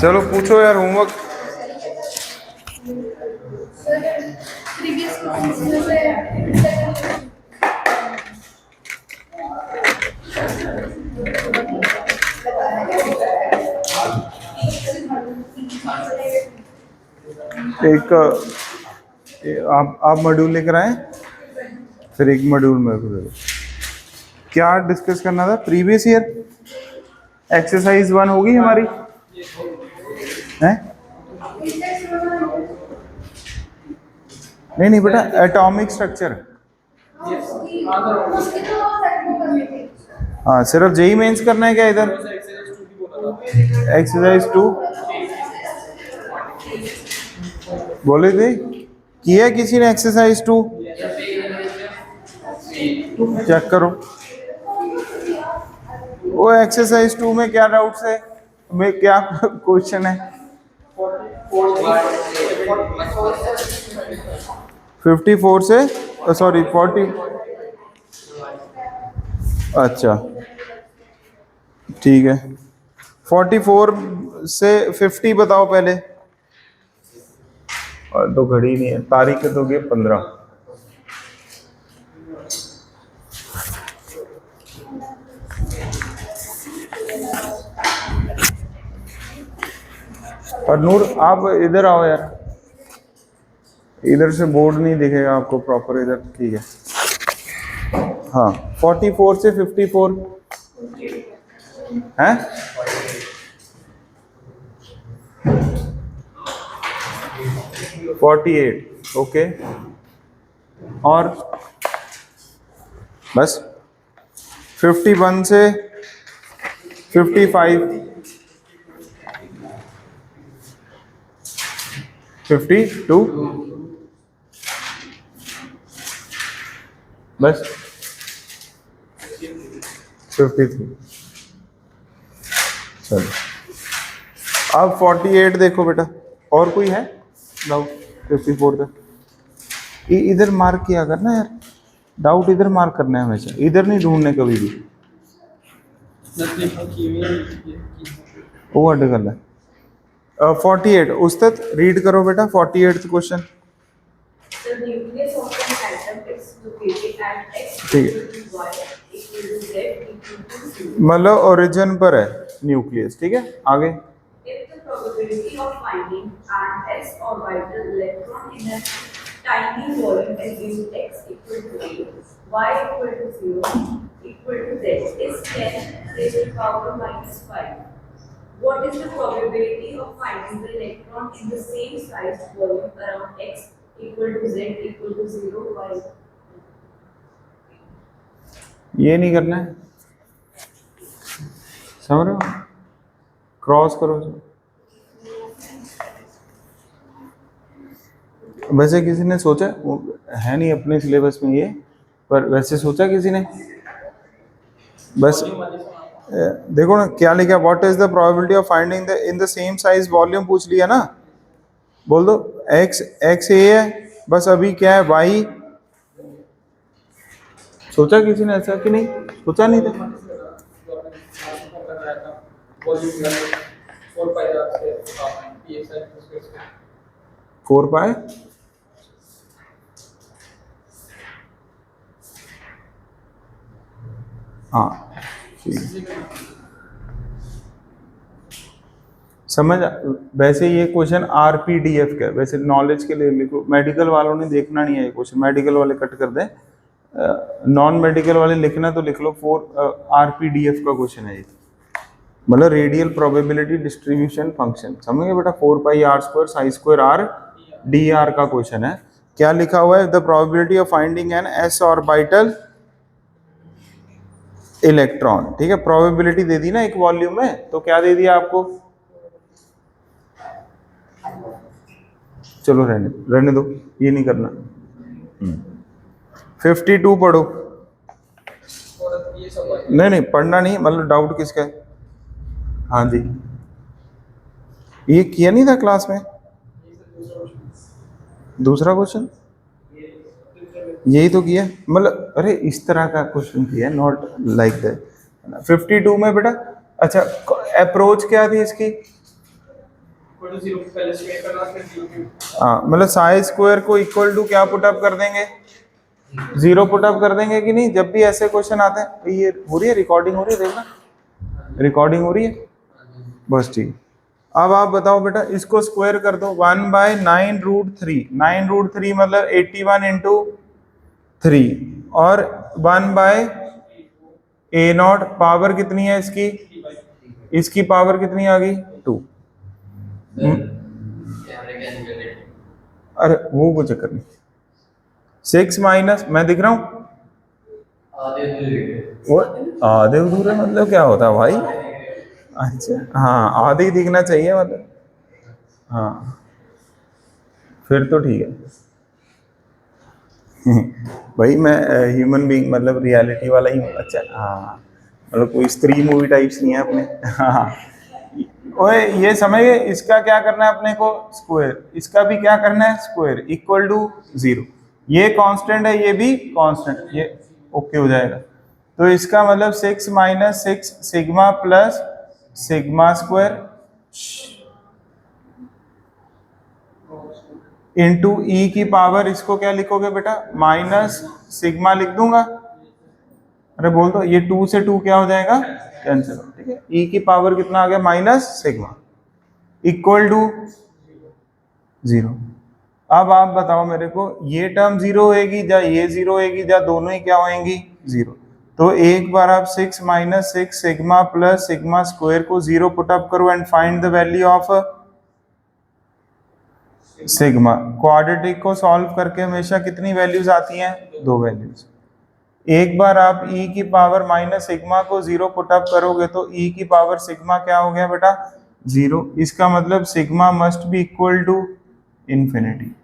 चलो पूछो यार होमवर्क। एक आप मॉड्यूल लेकर आए, फिर एक मॉड्यूल मेरे को दे दो। क्या डिस्कस करना था? प्रीवियस ईयर एक्सरसाइज 1 होगी हमारी है? नहीं बेटा, एटॉमिक स्ट्रक्चर। हाँ, सिर्फ जेई मेंस करना है क्या इधर? एक्सरसाइज 2 बोले थे, किया किसी ने एक्सरसाइज 2? चेक करो वो एक्सरसाइज 2 में क्या डाउट्स है, में क्या क्वेश्चन है? 54 से सॉरी 40। अच्छा ठीक है, 44 से 50 बताओ पहले। और तो घड़ी नहीं है, तारीख तो गई 15। और नूर आप इधर आओ यार, इधर से बोर्ड नहीं दिखेगा आपको प्रॉपर, इधर ठीक है। हाँ 44 से 54 है? 48 ओके, और बस 51 से 55 52 बस 53। चलो अब 48 देखो बेटा, और कोई है डाउट? 54 तक इधर मार्क किया करना यार, डाउट इधर मार्क करना है हमेशा, इधर नहीं ढूंढने कभी भी। वो अटकल है। 48 उस तक रीड करो बेटा, 48th क्वेश्चन। ठीक है, मतलब ओरिजिन पर है न्यूक्लियस, ठीक है आगे। If the probability of finding an s orbital electron in a tiny volume assume x equal to 8, y equal to 0, equal to z is 10 raised to the power minus 5. What is the probability of finding the electron in the same size volume around x equal to z equal to 0, y? ये नहीं करना है, समझ रहे हो? Cross करो। वैसे किसी ने सोचा है नहीं अपने सिलेबस में ये, पर वैसे सोचा किसी ने? बस देखो ना क्या लिखा, what is the probability of finding the in the same size volume पूछ लिया ना, बोल दो x x a है, बस अभी क्या है y। सोचा किसी ने ऐसा कि नहीं? सोचा नहीं था। 4 पाई हाँ ठीक समझ। वैसे ये क्वेश्चन RPDF का, वैसे नॉलेज के लिए लिखो, मेडिकल वालों ने देखना नहीं है ये क्वेश्चन, मेडिकल वाले कट कर दें, नॉन मेडिकल वाले लिखना तो लिख लो। 4 RPDF का क्वेश्चन है ये, मतलब रेडियल प्रोबेबिलिटी डिस्ट्रीब्यूशन फंक्शन, समझ गए बेटा? 4 पाई r square Sai square r dr का क्वेश्चन है। क्या लिखा हुआ है? The probability of finding N s orbital electron, ठीक है। प्रोबेबिलिटी दे दी ना एक वॉल्यूम में, तो क्या दे दिया आपको? चलो रहने दो, ये नहीं करना। 52 पढ़ो। नहीं पढ़ना नहीं, मतलब डाउट किसका है? हाँ जी, ये किया नहीं था क्लास में? दूसरा क्वेश्चन यही तो किया, मतलब अरे इस तरह का क्वेश्चन किया, नॉट लाइक दैट। 52 में बेटा, अच्छा अप्रोच क्या थी इसकी? हाँ मतलब साई स्क्वायर को इक्वल टू क्या पुटअप कर देंगे, 0 पुटअप कर देंगे कि नहीं। जब भी ऐसे क्वेश्चन आते हैं, ये हो रही है रिकॉर्डिंग, हो रही है, देखना रिकॉर्डिंग हो रही है, बस ठीक। अब आप बताओ बेटा, इसको स्क्वायर कर दो, 1/9√3, 9√3 मतलब 81 इंटू 3, और 1/a0, पावर कितनी है इसकी, इसकी पावर कितनी आ गई 2। अरे वो कोई चक्कर नहीं, 6 माइनस, मैं दिख रहा हूँ वो आधे अधूरे मतलब क्या होता है भाई। अच्छा हाँ, आधे ही दिखना चाहिए मतलब, हाँ फिर तो ठीक है। भाई मैं ह्यूमन बीइंग मतलब रियलिटी वाला ही हूँ। अच्छा हाँ, मतलब कोई स्त्री मूवी टाइप्स नहीं है अपने। हाँ ओए ये समझ गए, इसका क्या करना है अपने को स्क्वायर, इसका भी क्या करना है स्क्वायर, इक्वल टू 0। ये कांस्टेंट है, ये भी कांस्टेंट, ये ओके हो जाएगा। तो इसका मतलब 6 minus 6 sigma plus sigma square into e की पावर, इसको क्या लिखोगे बेटा, माइनस सिग्मा लिख दूंगा। अरे बोल दो, ये 2 से 2 क्या हो जाएगा, कैंसिल, ठीक है। ई की पावर कितना आ गया, माइनस सिग्मा, इक्वल टू 0। अब आप बताओ मेरे को, ये टर्म 0 होएगी या ये 0 होएगी या दोनों ही क्या होएंगी 0। तो एक बार आप 6 minus 6 sigma plus sigma square को 0 पुटअप करो and find the value of sigma. Quadratic को सॉल्व करके हमेशा कितनी वैल्यूज आती हैं, 2 वैल्यूज। एक बार आप e की पावर माइनस सिग्मा को 0 पुटअप करोगे तो e की पावर सिग्मा क्या हो गया बेटा 0। इसका मतलब sigma must be equal to infinity.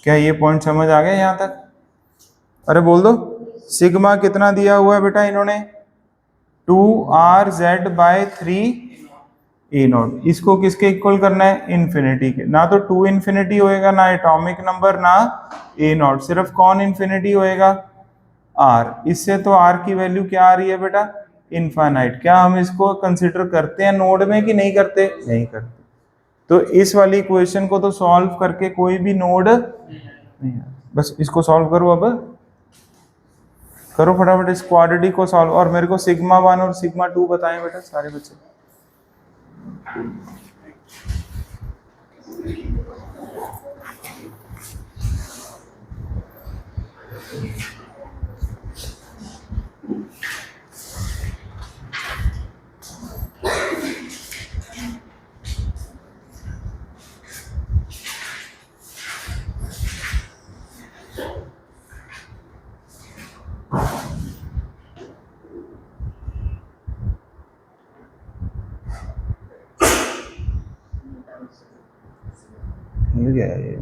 क्या ये पॉइंट समझ आ गया यहाँ तक? अरे बोल दो, सिग्मा कितना दिया हुआ है बेटा इन्होंने, 2r/3 इसको किसके इक्वल करना है, इन्फिनिटी के। ना तो 2 इन्फिनिटी होएगा, ना एटॉमिक नंबर, ना a0, सिर्फ कौन इन्फिनिटी होएगा, r। इससे तो r की वैल्यू क्या आ रही है बेटा, इनफाइनाइट। क्या हम इसको कंसिडर करते हैं नोड में कि नहीं करते, नहीं करते। तो इस वाली इक्वेशन को तो सॉल्व करके कोई भी नोड नहीं है। बस इसको सॉल्व करो, अब करो फटाफट इस क्वाड्रेटिक को सॉल्व, और मेरे को सिग्मा 1 और सिग्मा 2 बताएं बेटा सारे बच्चे। मिल गया ये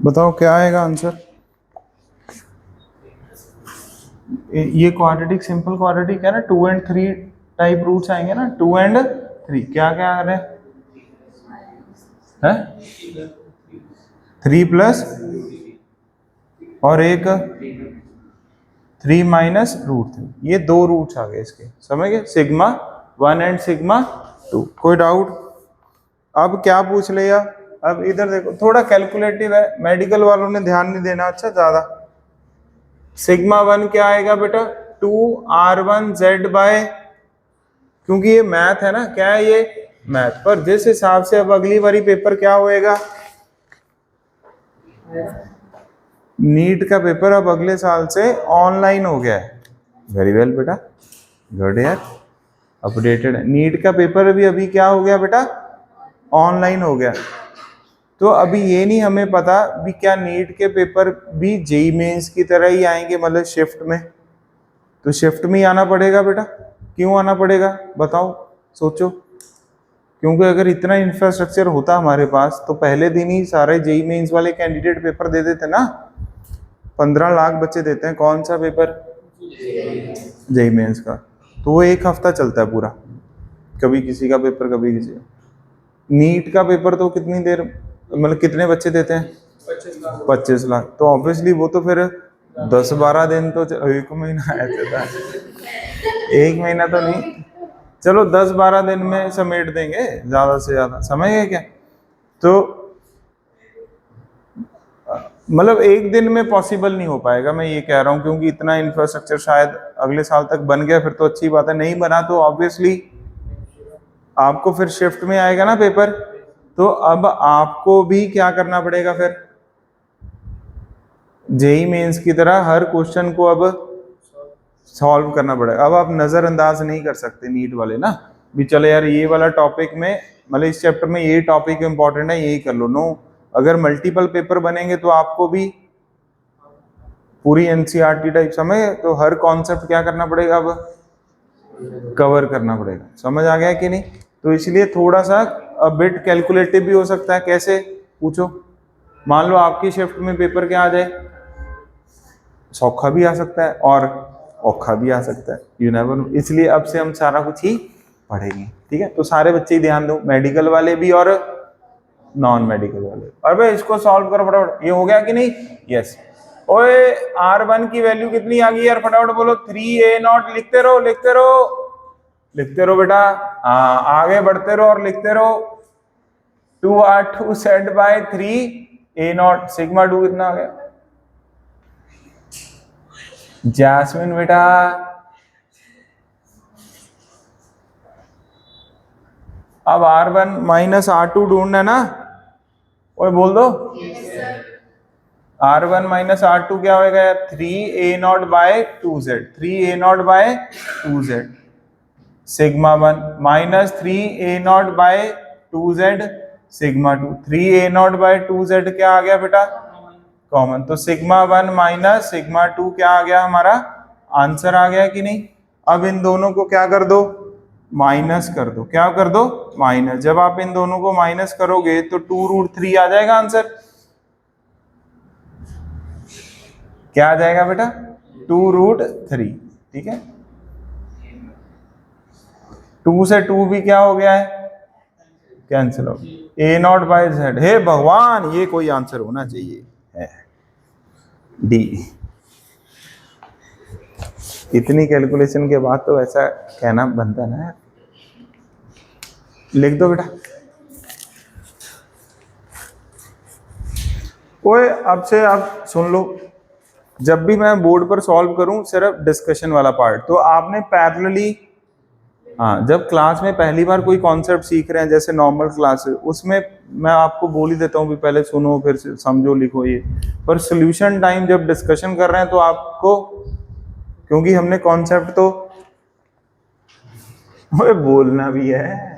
बताओ क्या आएगा आंसर। ये क्वाड्रेटिक सिंपल क्वाड्रेटिक है ना, 2 and 3 टाइप रूट्स आएंगे ना, 2 and 3 क्या क्या आ रहे हैं, 3 प्लस और एक 3 माइनस √3, ये 2 रूट्स आ गए इसके, समझ गए, सिग्मा 1 एंड सिग्मा 2। कोई डाउट? अब क्या पूछ लिया, अब इधर देखो थोड़ा कैलकुलेटिव है, मेडिकल वालों ने ध्यान नहीं देना अच्छा ज्यादा। सिग्मा 1 क्या आएगा बेटा, 2r1z/, क्योंकि ये मैथ है ना, क्या है ये मैथ, पर जिस हिसाब से अब अगली बारी पेपर क्या होएगा, नीट का पेपर अब अगले साल से ऑनलाइन हो गया है। वेरी वेल बेटा, गुड यार, अपडेटेड है। नीट का पेपर भी अभी क्या हो गया बेटा, ऑनलाइन हो गया। तो अभी ये नहीं हमें पता भी क्या नीट के पेपर भी जेईई मेंस की तरह ही आएंगे, मतलब शिफ्ट में। तो शिफ्ट में ही आना पड़ेगा बेटा। क्यों आना पड़ेगा बताओ, सोचो। क्योंकि अगर इतना इंफ्रास्ट्रक्चर होता हमारे पास तो पहले दिन ही सारे जेईई मेंस वाले कैंडिडेट पेपर दे देते ना। 15 लाख बच्चे देते हैं, कौन सा पेपर, जेईई मेंस का। तो वो एक हफ्ता चलता है पूरा, कभी किसी का पेपर कभी किसी का। नीट का पेपर तो कितनी देर, मतलब कितने बच्चे देते हैं? 25 लाख। तो ऑब्वियसली वो तो फिर 10-12 दिन तो एक महीना ऐसे था, एक महीना तो नहीं, चलो 10-12 दिन में समेट देंगे ज्यादा से ज्यादा, समझ गए क्या? तो मतलब एक दिन में पॉसिबल नहीं हो पाएगा, मैं ये कह रहा हूँ, क्योंकि इतना इंफ्रास्ट्रक्चर शायद अगले साल तक बन गया फिर तो अच्छी बात है, नहीं बना तो ऑब्वियसली आपको फिर शिफ्ट में आएगा ना पेपर, तो अब आपको भी क्या करना पड़ेगा फिर, जेई मेंस की तरह हर क्वेश्चन को अब सॉल्व करना पड़ेगा। अब आप नजरअंदाज नहीं कर सकते नीट वाले ना, भी चले यार ये वाला टॉपिक में, मतलब इस चैप्टर में ये टॉपिक इंपॉर्टेंट है यही कर लो, नो। अगर मल्टीपल पेपर बनेंगे तो आपको भी पूरी एनसीईआरटी टाइप समझ, तो हर कॉन्सेप्ट क्या करना पड़ेगा, अब कवर करना पड़ेगा। समझ आ गया कि नहीं? तो इसलिए थोड़ा सा बिट कैलकुलेटिव भी हो सकता है। कैसे? पूछो। मान लो आपकी शिफ्ट में पेपर क्या आ जाए, सौखा भी आ सकता है और औखा भी आ सकता है, यू नेवर नो। इसलिए अब से हम सारा कुछ ही पढ़ेंगे, ठीक है? तो सारे बच्चे ही ध्यान दो, मेडिकल वाले भी और नॉन मेडिकल वाले। अबे इसको सॉल्व करो फटाफट, ये हो गया कि नहीं? यस। ओए R1 की वैल्यू कितनी आ गई यार, फटाफट बोलो। 3A0। लिखते रहो लिखते रहो लिखते रहो बेटा, हाँ आगे बढ़ते रहो और लिखते रहो। 2R2 set bye 3A0, sigma 2 कितना आ गया? जैस्मिन बेटा, अब R1 माइनस R2 ढूंढना है ना, ओए बोल दो। R1 माइनस R2 क्या होगा? 3A0 by 2Z, 3A0 by 2Z, sigma 1 minus 3A0 by 2Z, sigma 2। 3A0 by 2Z क्या आ गया बेटा? कॉमन। तो सिग्मा 1 माइनस सिग्मा 2 क्या आ गया हमारा? आंसर आ गया कि नहीं? अब इन दोनों को क्या कर दो? माइनस कर दो। क्या कर दो? माइनस। जब आप इन दोनों को माइनस करोगे तो 2√3 आ जाएगा आंसर। क्या आ जाएगा बेटा? 2√3, ठीक है। 2 से 2 भी क्या हो गया है? कैंसिल हो गया। A0 bye Z। हे भगवान, ये कोई आंसर होना चाहिए है, डी। इतनी कैलकुलेशन के बाद तो ऐसा कहना बनता है ना। लिख दो बेटा। ओए अब से आप सुन लो, जब भी मैं बोर्ड पर सॉल्व करूं सिर्फ डिस्कशन वाला पार्ट, तो आपने पैरेलली, हाँ जब क्लास में पहली बार कोई कॉन्सेप्ट सीख रहे हैं जैसे नॉर्मल क्लास है, उसमें मैं आपको बोल ही देता हूँ भी पहले सुनो फिर समझो लिखो ये, पर सोल्यूशन टाइम जब डिस्कशन कर रहे हैं तो आपको, क्योंकि हमने कॉन्सेप्ट तो ओए बोलना भी है।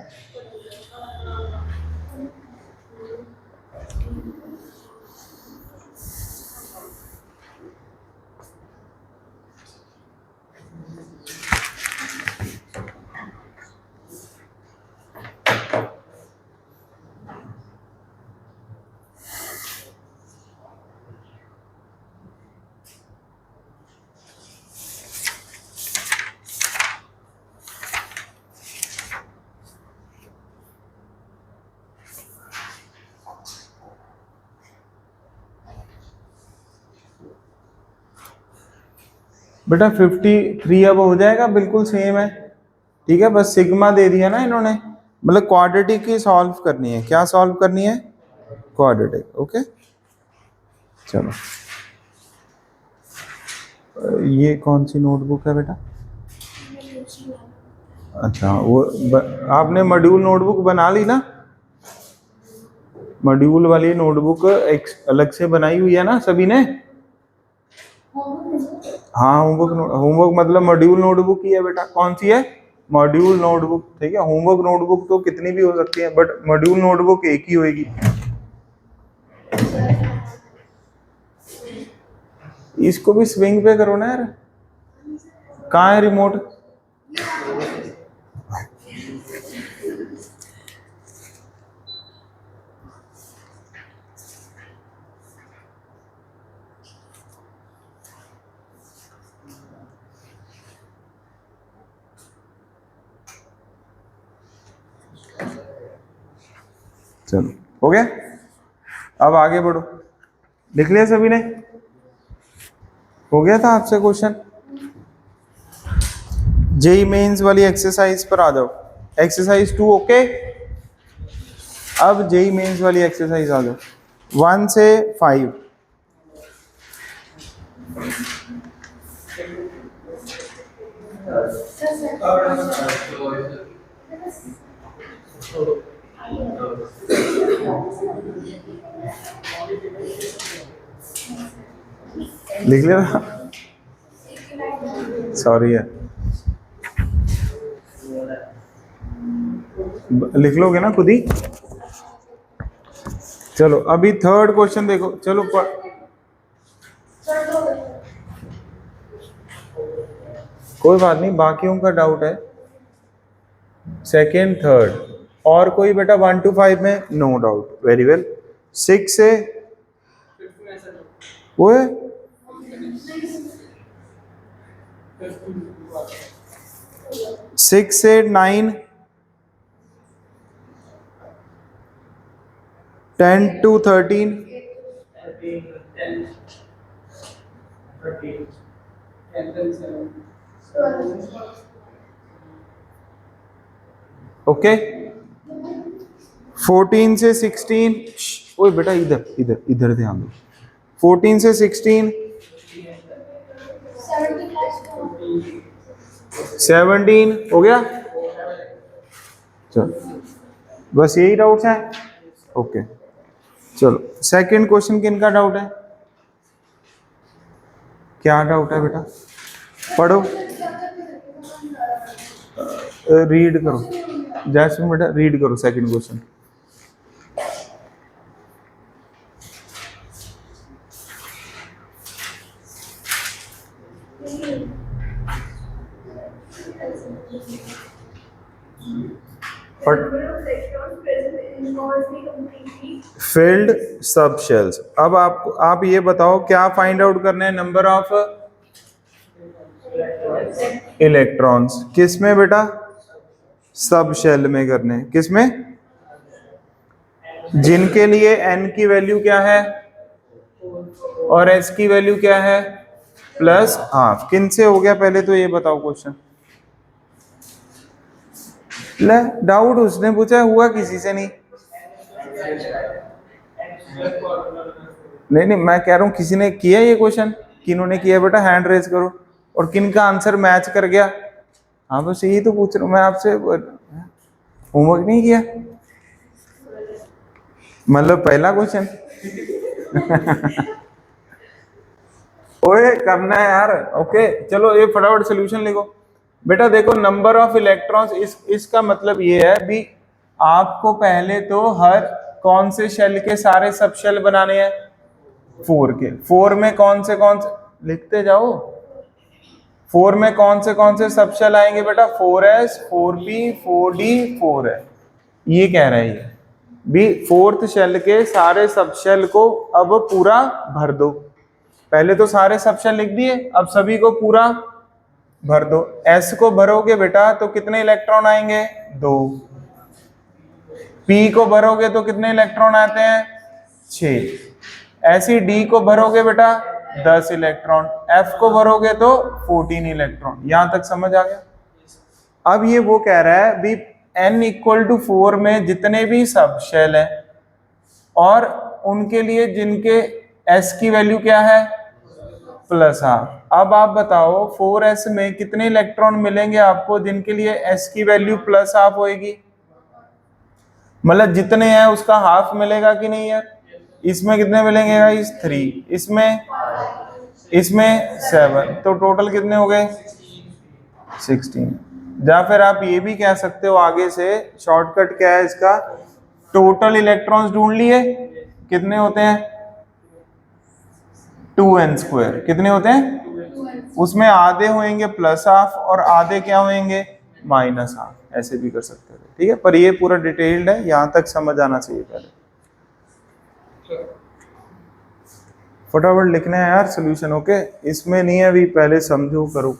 बेटा 53 अब हो जाएगा, बिल्कुल सेम है, ठीक है। बस सिग्मा दे दिया ना इन्होंने, मतलब क्वाड्रेटिक की सॉल्व करनी है। क्या सॉल्व करनी है? क्वाड्रेटिक। ओके चलो। ये कौन सी नोटबुक है बेटा? अच्छा वो आपने मॉड्यूल नोटबुक बना ली ना? मॉड्यूल वाली नोटबुक एक अलग से बनाई हुई है ना सभी ने? हाँ होमवर्क मतलब मॉड्यूल नोटबुक ही है बेटा। कौन सी है? मॉड्यूल नोटबुक, ठीक है। होमवर्क नोटबुक तो कितनी भी हो सकती है, बट मॉड्यूल नोटबुक एक ही होगी। इसको भी स्विंग पे करो ना यार। कहाँ है रिमोट? चलो हो गया, अब आगे बढ़ो। लिख लिया सभी ने? हो गया था आपसे क्वेश्चन? जेई मेंस वाली एक्सरसाइज पर आ जाओ, एक्सरसाइज 2 ओके। अब जेई मेंस वाली एक्सरसाइज आ जाओ, 1 से 5। लिख लिया? सॉरी है, लिख लोगे ना खुद ही? चलो अभी थर्ड क्वेश्चन देखो, चलो कोई बात नहीं, बाकियों का डाउट है सेकेंड थर्ड, और कोई बेटा 1 to 5 में? No doubt, very well. 6 से वो है 6 से 9, 10 to 13, ओके। 14 से 16, ओए बेटा इधर इधर इधर ध्यान दो। 14 से 16, 17 हो गया। चलो बस यही डाउट्स हैं, ओके। चलो सेकंड क्वेश्चन किन का डाउट है? क्या डाउट है बेटा? पढ़ो, रीड करो, जैसे बेटा रीड करो सेकंड क्वेश्चन। फिल्ड सब शेल्स। अब आप ये बताओ क्या फाइंड आउट करना है? Number of electrons. किस में बेटा? सब शेल में करने। किस में? जिनके लिए n की वैल्यू क्या है और s की वैल्यू क्या है? Plus half. किन से हो गया पहले तो ये बताओ क्वेश्चन। ले डाउट उसने पूछा, हुआ किसी से नहीं। नहीं मैं कह रहा हूं किसी ने किया ये क्वेश्चन? किन्होंने किया बेटा? हैंड रेज करो। और किन का आंसर मैच कर गया? हाँ बस यही तो पूछ रहा हूं मैं आपसे, होमवर्क नहीं किया मतलब पहला क्वेश्चन? ओए करना है यार, ओके। चलो ये फटाफट सोल्यूशन लिखो बेटा। देखो नंबर ऑफ इलेक्ट्रॉन्स, इसका मतलब ये है भी आपको पहले तो हर कौन से शेल के सारे सब शेल बनाने हैं? 4 के। 4 में कौन से लिखते जाओ। 4 में कौन से सब शेल आएंगे बेटा? 4s, 4p, 4d, 4f। ये कह रहे हैं भी फोर्थ शेल के सारे सब शेल को अब पूरा भर दो। पहले तो सारे सब शेल लिख दिए, अब सभी को पूरा भर दो। s को भरोगे बेटा तो कितने इलेक्ट्रॉन आएंगे? 2। p को भरोगे तो कितने इलेक्ट्रॉन आते हैं? 6। ऐसी d को भरोगे बेटा 10 इलेक्ट्रॉन, f को भरोगे तो 14 इलेक्ट्रॉन। यहां तक समझ आ गया? अब ये वो कह रहा है भी n इक्वल टू 4 में जितने भी सब शेल है और उनके लिए जिनके s की वैल्यू क्या है? Plus half. अब आप बताओ 4s में कितने इलेक्ट्रॉन मिलेंगे आपको जिनके लिए s की वैल्यू प्लस हाफ होएगी? मतलब जितने हैं उसका हाफ मिलेगा कि नहीं यार? इसमें कितने मिलेंगे गाइस? 3। इसमें 7। तो टोटल कितने हो गए? 16। या फिर आप ये भी कह सकते हो आगे से, शॉर्टकट क्या है इसका? टोटल इलेक्ट्रॉन्स ढूंढ लिए, कितने होते हैं? 2n²। कितने होते हैं? उसमें आधे होंगे प्लस हाफ और आधे क्या होंगे? Minus half. ऐसे भी कर सकते थे, ठीक है। पर ये पूरा डिटेल्ड है, यहां तक समझ आना चाहिए पहले। फटाफट लिखना है यार सोल्यूशन, ओके। इसमें नहीं है अभी, पहले समझो करो।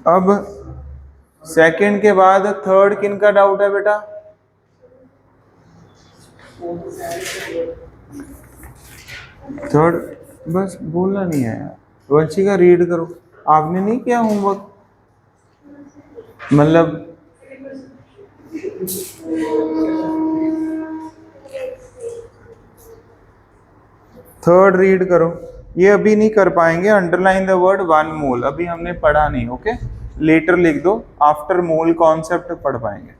अब सेकंड के बाद थर्ड किन का डाउट है बेटा? थर्ड बस बोलना नहीं है यार, वंशिका रीड करो। आपने नहीं किया होमवर्क? मतलब थर्ड रीड करो। ये अभी नहीं कर पाएंगे, अंडरलाइन द वर्ड 1 मोल, अभी हमने पढ़ा नहीं। ओके, लेटर लिख दो, आफ्टर मोल कॉन्सेप्ट पढ़ पाएंगे।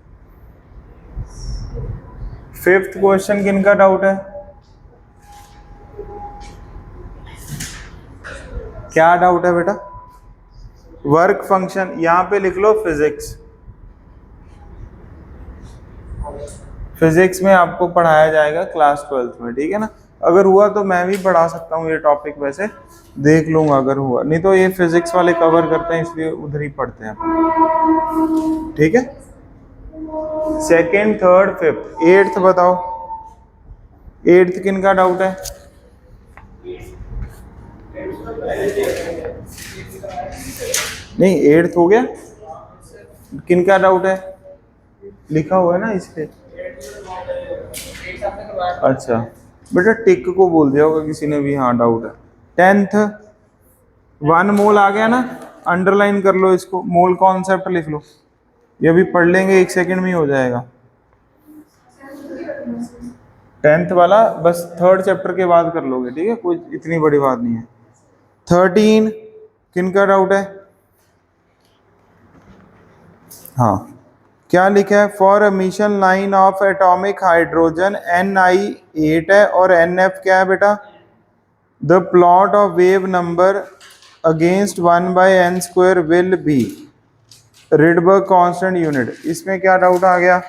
फिफ्थ क्वेश्चन किन का डाउट है? क्या डाउट है बेटा? वर्क फंक्शन, यहां पे लिख लो फिजिक्स। फिजिक्स में आपको पढ़ाया जाएगा क्लास 12th में, ठीक है ना? अगर हुआ तो मैं भी पढ़ा सकता हूँ ये टॉपिक, वैसे देख लूंगा अगर हुआ, नहीं तो ये फिजिक्स वाले कवर करते हैं इसलिए उधर ही पढ़ते हैं, ठीक है? सेकेंड, थर्ड, फिफ्थ, एट्थ बताओ। एट्थ किन का डाउट है? नहीं, एट्थ हो गया। किन का डाउट है? लिखा हुआ है ना इस पे। अच्छा बेटा, टिक को बोल दिया होगा किसी ने भी, हाँ डाउट है। टेंथ, 1 मोल आ गया ना, अंडरलाइन कर लो इसको, मोल कॉन्सेप्ट लिख लो, ये भी पढ़ लेंगे, 1 सेकंड में ही हो जाएगा। टेंथ वाला बस थर्ड चैप्टर के बाद कर लोगे, ठीक है, कोई इतनी बड़ी बात नहीं है। 13 किन का डाउट है? हाँ, क्या लिखा है? For emission line of atomic hydrogen Ni8 है और Nf क्या है बेटा? The plot of wave number against 1/n² will be Rydberg constant unit. इसमें क्या डाउट आ गया?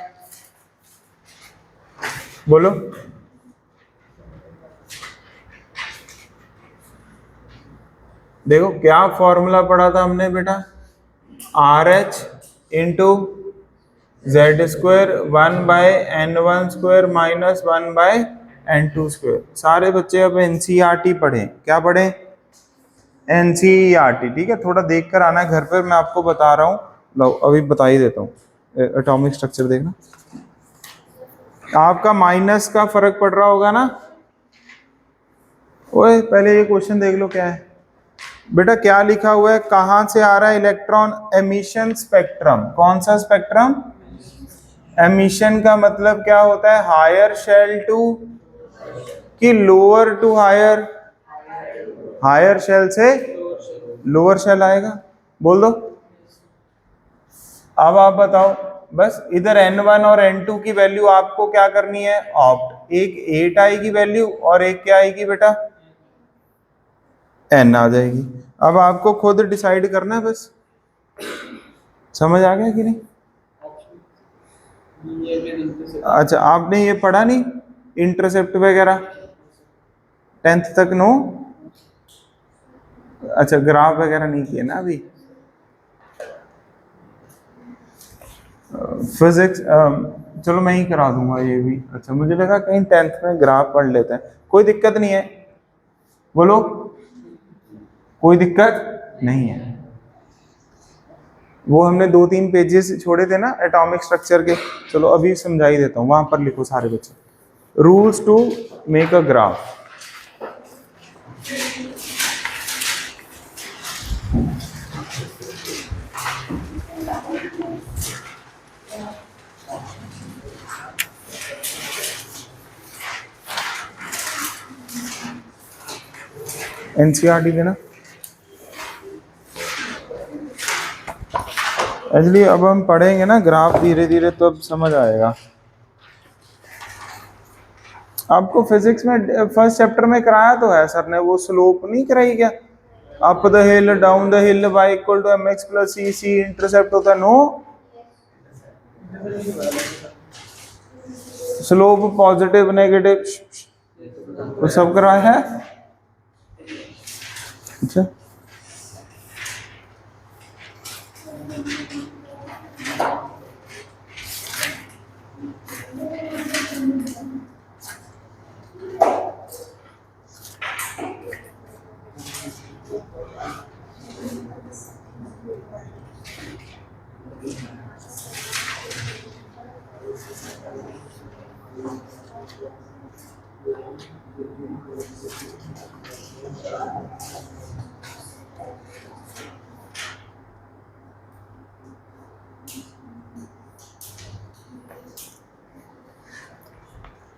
बोलो। देखो क्या फॉर्मूला पढ़ा था हमने बेटा? RH into Z² 1/n1² minus 1/n2²। सारे बच्चे अब NCERT पढ़े। क्या पढ़े? NCERT, ठीक है? थोड़ा देख कर आना है घर पर, मैं आपको बता रहा हूँ। लो अभी बता ही देता हूँ। एटॉमिक स्ट्रक्चर देखना, आपका माइनस का फर्क पड़ रहा होगा ना। ओए पहले ये क्वेश्चन देख लो क्या है बेटा। क्या लिखा हुआ है? कहां से आ रहा है इलेक्ट्रॉन? Emission spectrum. कौन सा स्पेक्ट्रम? एमिशन का मतलब क्या होता है? हायर शेल टू कि lower to higher? Higher shell से लोअर शेल आएगा, बोल दो। अब आप बताओ, बस इधर n1 और n2 की वैल्यू आपको क्या करनी है? ऑप्ट। एक 8 आएगी वैल्यू और एक क्या आएगी बेटा? n आ जाएगी। अब आपको खुद डिसाइड करना है बस। समझ आ गया कि नहीं? अच्छा, आपने ये पढ़ा नहीं इंटरसेप्ट वगैरह 10th तक? नो, अच्छा ग्राफ वगैरह नहीं किए ना अभी। फिजिक्स चलो मैं ही करा दूंगा ये भी। अच्छा मुझे लगा कहीं 10th में ग्राफ पढ़ लेते हैं, कोई दिक्कत नहीं है, बोलो। कोई दिक्कत नहीं है। वो हमने 2-3 पेजेस छोड़े थे ना एटॉमिक स्ट्रक्चर के, चलो अभी समझा ही देता हूँ, वहां पर लिखो सारे बच्चे। Rules to make a graph. NCERT देना। एक्चुअली अब हम पढ़ेंगे ना ग्राफ धीरे धीरे तो अब समझ आएगा। आपको फिजिक्स में फर्स्ट चैप्टर में कराया तो है सर ने, वो स्लोप नहीं कराई क्या? Up the hill down the hill y equal to mx plus C, C intercept होता है, नो। स्लोप पॉजिटिव नेगेटिव वो सब कराया है। अच्छा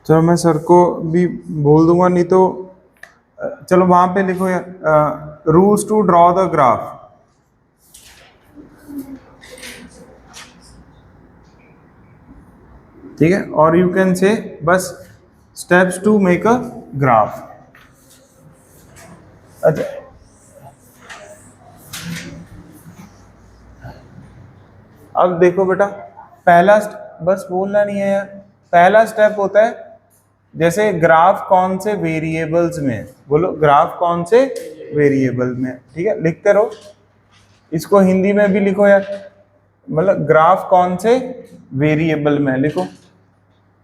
चलो मैं सर को भी बोल दूंगा, नहीं तो चलो वहां पे लिखो यार, rules to draw the graph. ठीक है, और यू कैन से बस steps to make a graph. अच्छा, अब देखो बेटा, पहला बस बोलना नहीं है यार, पहला स्टेप होता है जैसे ग्राफ कौन से वेरिएबल्स में है, बोलो ग्राफ कौन से वेरिएबल में है। ठीक है, लिखते रहो, इसको हिंदी में भी लिखो यार, मतलब ग्राफ कौन से वेरिएबल में है लिखो।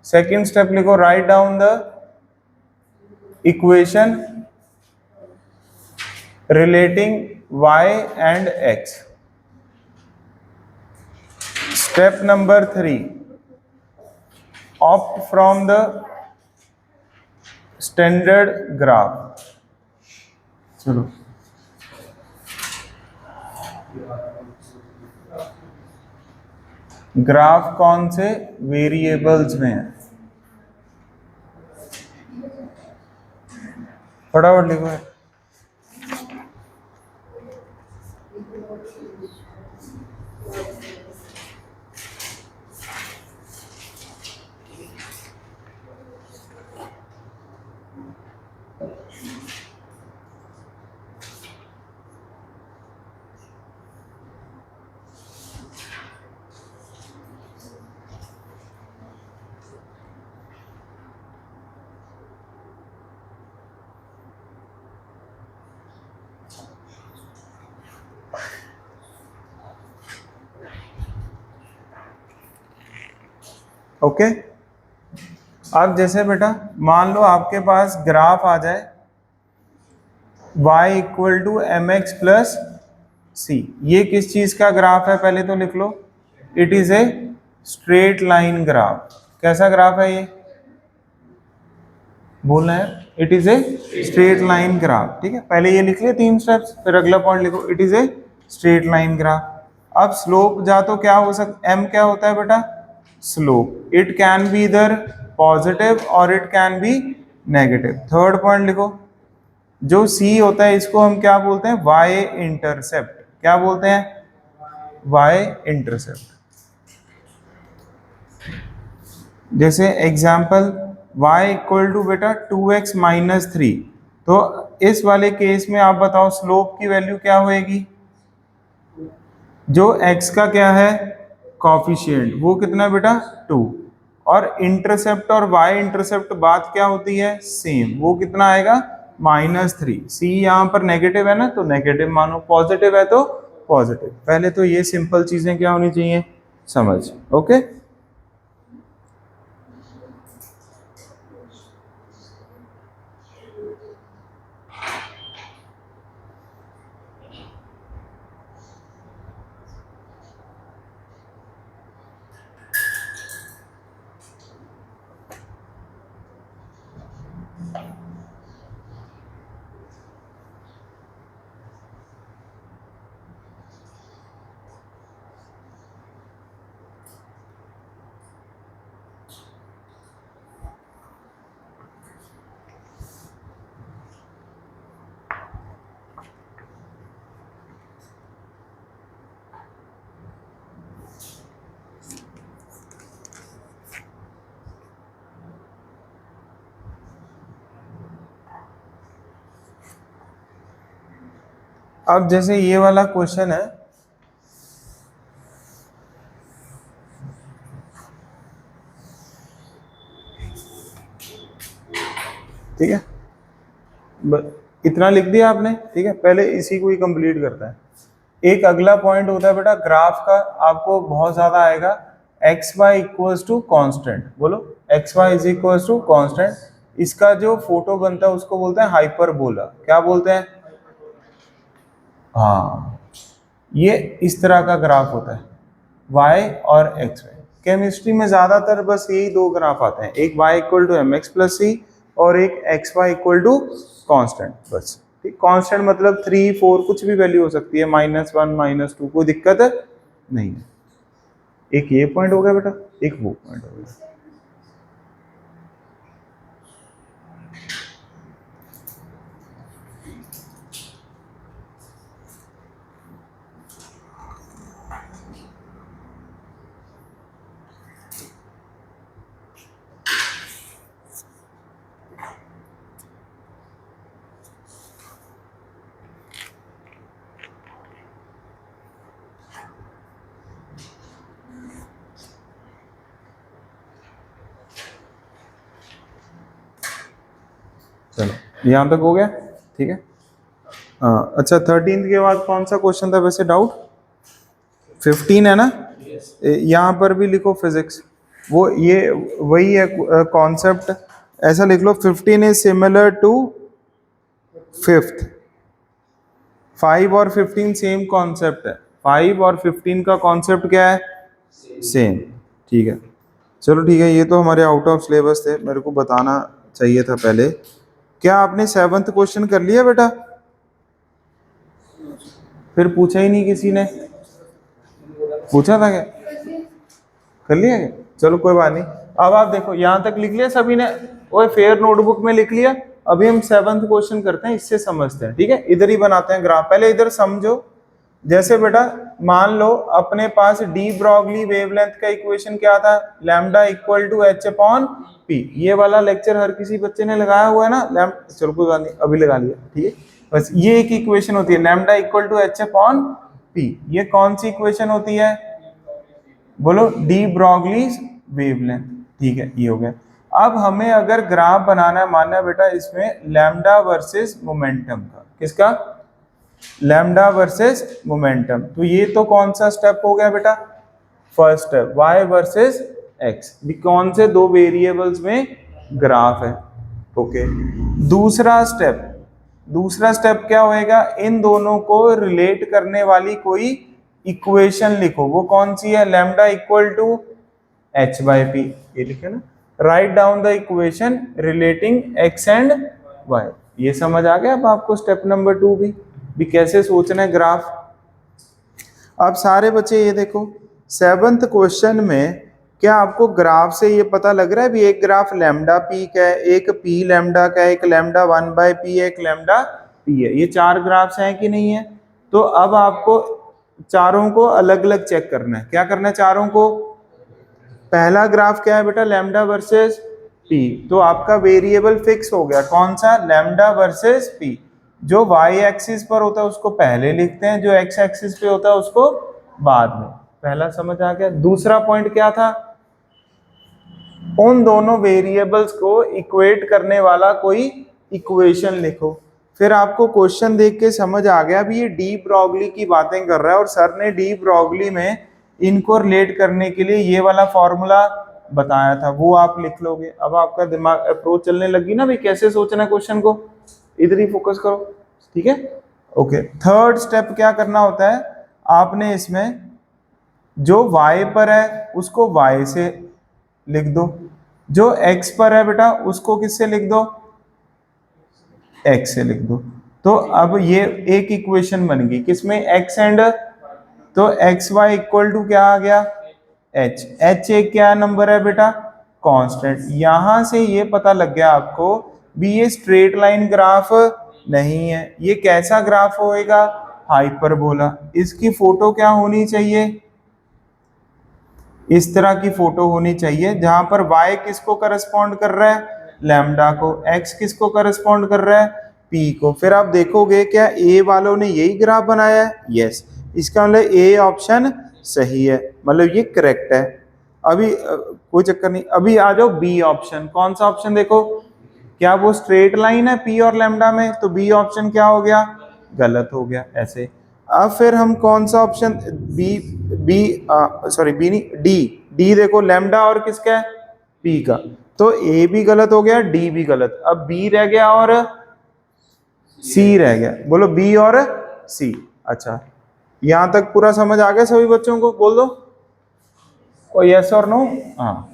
सेकंड स्टेप लिखो, right down the equation relating y and x। Step number 3, opt from the standard graph। चलो, ग्राफ कौन से वेरिएबल्स में है, फटाफट लिखो है। ओके, अब जैसे बेटा मान लो आपके पास ग्राफ आ जाए y equal to M x plus c, ये किस चीज का ग्राफ है पहले तो लिख लो, it is a straight line graph. कैसा ग्राफ है ये, बोलना है, it is a straight line graph. ठीक है, पहले ये लिख लिया 3 स्टेप्स, फिर अगला पॉइंट लिखो, it is a straight line graph. अब स्लोप जा तो क्या हो सकता, m क्या होता है बेटा, स्लोप, इट कैन बी इधर पॉजिटिव और it can be negative. Third point लिखो, जो c होता है इसको हम क्या बोलते हैं, y इंटरसेप्ट। क्या बोलते हैं, y इंटरसेप्ट। जैसे एग्जाम्पल y इक्वल टू बेटा 2x माइनस 3, तो इस वाले केस में आप बताओ स्लोप की वैल्यू क्या होएगी, जो x का क्या है कॉफिशिएंट, वो कितना बेटा 2, और इंटरसेप्ट और y इंटरसेप्ट बात क्या होती है सेम, वो कितना आएगा -3। c यहाँ पर नेगेटिव है ना, तो नेगेटिव मानो, पॉजिटिव है तो पॉजिटिव। पहले तो ये सिंपल चीजें क्या होनी चाहिए समझ। ओके, अब जैसे ये वाला क्वेश्चन है, ठीक है, इतना लिख दिया आपने। ठीक है, पहले इसी को ही कंप्लीट करता है। एक अगला पॉइंट होता है बेटा ग्राफ का, आपको बहुत ज्यादा आएगा, x y equals to constant. बोलो x y is equals to constant. इसका जो फोटो बनता है उसको बोलते हैं हाइपरबोला। क्या बोलते हैं, हाँ, ये इस तरह का ग्राफ होता है, y और x वाई। केमिस्ट्री में ज्यादातर बस यही 2 ग्राफ आते हैं, एक y equal to M x plus c और एक x y equal to constant, बस। ठीक, कॉन्स्टेंट मतलब 3, 4 कुछ भी वैल्यू हो सकती है, -1 -2, कोई दिक्कत नहीं है। एक ये पॉइंट हो गया बेटा, एक वो पॉइंट हो गया। चलो यहाँ तक हो गया, ठीक है। अच्छा 13 के बाद कौन सा क्वेश्चन था वैसे, डाउट? 15 है ना? यहाँ पर भी लिखो फिजिक्स, वो ये वही है कॉन्सेप्ट, ऐसा लिख लो 15 इज सिमिलर टू 5th। 5 और 15 सेम कॉन्सेप्ट है, 5 और 15 का कॉन्सेप्ट क्या है? सेम, ठीक है। चलो ठीक है, ये तो हमारे आउट ऑफ सिलेबस थे, मेरे को बताना चाहिए था पहले। क्या आपने 7th क्वेश्चन कर लिया बेटा? फिर पूछा ही नहीं किसी ने, पूछा था क्या? कर लिया क्या? चलो कोई बात नहीं। अब आप देखो यहाँ तक लिख लिया सभी ने, वो फेयर नोटबुक में लिख लिया। अभी हम 7th क्वेश्चन करते हैं, इससे समझते हैं, ठीक है। इधर ही बनाते हैं ग्राफ, पहले इधर समझो। जैसे बेटा मान लो अपने पास डी ब्रॉगली वेवलेंथ का इक्वेशन क्या था, lambda equal to H upon P. ये वाला लेक्चर हर किसी बच्चे ने लगाया हुआ है ना, चलो कोई बात नहीं, अभी लगा लिया, ठीक है। बस ये एक इक्वेशन होती है, lambda equal to H upon P. ये कौन सी इक्वेशन होती है? बोलो, डी ब्रॉगली वेवलेंथ, ठीक है, ये हो गया। अब हमें अगर ग्राफ बनाना है, मानना बेटा इसमें लैम्डा वर्सेस मोमेंटम का, किसका? Lambda versus momentum. तो ये तो कौन सा स्टेप हो गया बेटा? First step, y versus x, कौन से दो वेरिएबल्स में ग्राफ है, ओके। दूसरा स्टेप क्या होएगा? इन दोनों को रिलेट करने वाली कोई इक्वेशन लिखो, वो कौन सी है? Lambda equal to h by P, ये लिखे ना। Right down the equation relating x and y। ये समझ आ गया अब आपको स्टेप नंबर 2 भी कैसे सोचना है ग्राफ। अब सारे बच्चे ये देखो 7th क्वेश्चन में क्या आपको ग्राफ से ये पता लग रहा है भी एक ग्राफ लैम्डा पी का है, एक पी लैम्डा का है, एक लैम्डा 1 बाय पी है, एक लैम्डा पी है। ये 4 ग्राफ्स हैं कि नहीं है? तो अब आपको चारों को अलग अलग चेक करना है। क्या करना है चारों को? पहला ग्राफ क्या है बेटा? Lambda versus P. तो आपका वेरिएबल फिक्स हो गया, कौन सा? Lambda versus P. जो y एक्सिस पर होता है उसको पहले लिखते हैं, जो x एक्सिस पे होता है उसको बाद में। पहला समझ आ गया। दूसरा पॉइंट क्या था? उन दोनों वेरिएबल्स को इक्वेट करने वाला कोई इक्वेशन लिखो। फिर आपको क्वेश्चन देख के समझ आ गया भी ये डी ब्रॉगली की बातें कर रहा है, और सर ने डी ब्रॉगली में इनको रिलेट करने के लिए ये वाला फॉर्मूला बताया था, वो आप लिख लोगे। अब आपका दिमाग अप्रोच चलने लगी ना भाई, कैसे सोचना है क्वेश्चन को, इधर ही फोकस करो, ठीक है, ओके। थर्ड स्टेप क्या करना होता है? आपने इसमें जो y पर है उसको y से लिख दो, जो x पर है बेटा उसको किससे लिख दो? x से लिख दो। तो अब ये एक इक्वेशन बन गई, किसमें? x एंड, तो एक्स वाई इक्वल टू क्या आ गया? h एक क्या नंबर है बेटा? कांस्टेंट। यहां से ये पता लग गया आपको भी ये स्ट्रेट लाइन ग्राफ नहीं है। ये कैसा ग्राफ होएगा? हाइपरबोला। इसकी फोटो क्या होनी चाहिए? इस तरह की फोटो होनी चाहिए, जहां पर y किसको करस्पॉन्ड कर रहा है? लैम्डा को। x किसको करस्पॉन्ड कर रहा है? p को। फिर आप देखोगे क्या a वालों ने यही ग्राफ बनाया है? यस। इसका मतलब a ऑप्शन सही है, मतलब ये करेक्ट है। अभी कोई चक्कर नहीं, अभी आ जाओ b ऑप्शन। कौन सा ऑप्शन देखो, क्या वो स्ट्रेट लाइन है p और लैम्डा में? तो b ऑप्शन क्या हो गया? गलत हो गया, ऐसे। अब फिर हम कौन सा ऑप्शन बी नहीं, डी देखो, लैम्डा और किसका है? पी का। तो ए भी गलत हो गया, डी भी गलत। अब बी रह गया और सी रह गया। बोलो बी और सी। अच्छा, यहां तक पूरा समझ आ गया सभी बच्चों को? बोल दो कोई यस और नो। हाँ,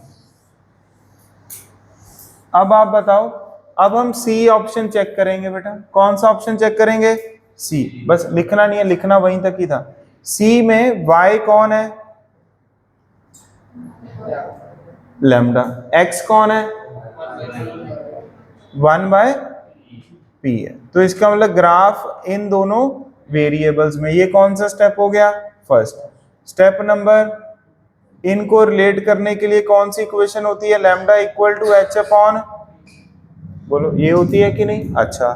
अब आप बताओ अब हम सी ऑप्शन चेक करेंगे बेटा। कौन सा ऑप्शन चेक करेंगे? सी। बस लिखना नहीं है, लिखना वहीं तक ही था। सी में y कौन है? लैम्डा। x कौन है? 1/p है। तो इसका मतलब ग्राफ इन दोनों वेरिएबल्स में, ये कौन सा स्टेप हो गया? First step. नंबर, इनको रिलेट करने के लिए कौन सी इक्वेशन होती है? Lambda equal to H upon, बोलो ये होती है कि नहीं? अच्छा,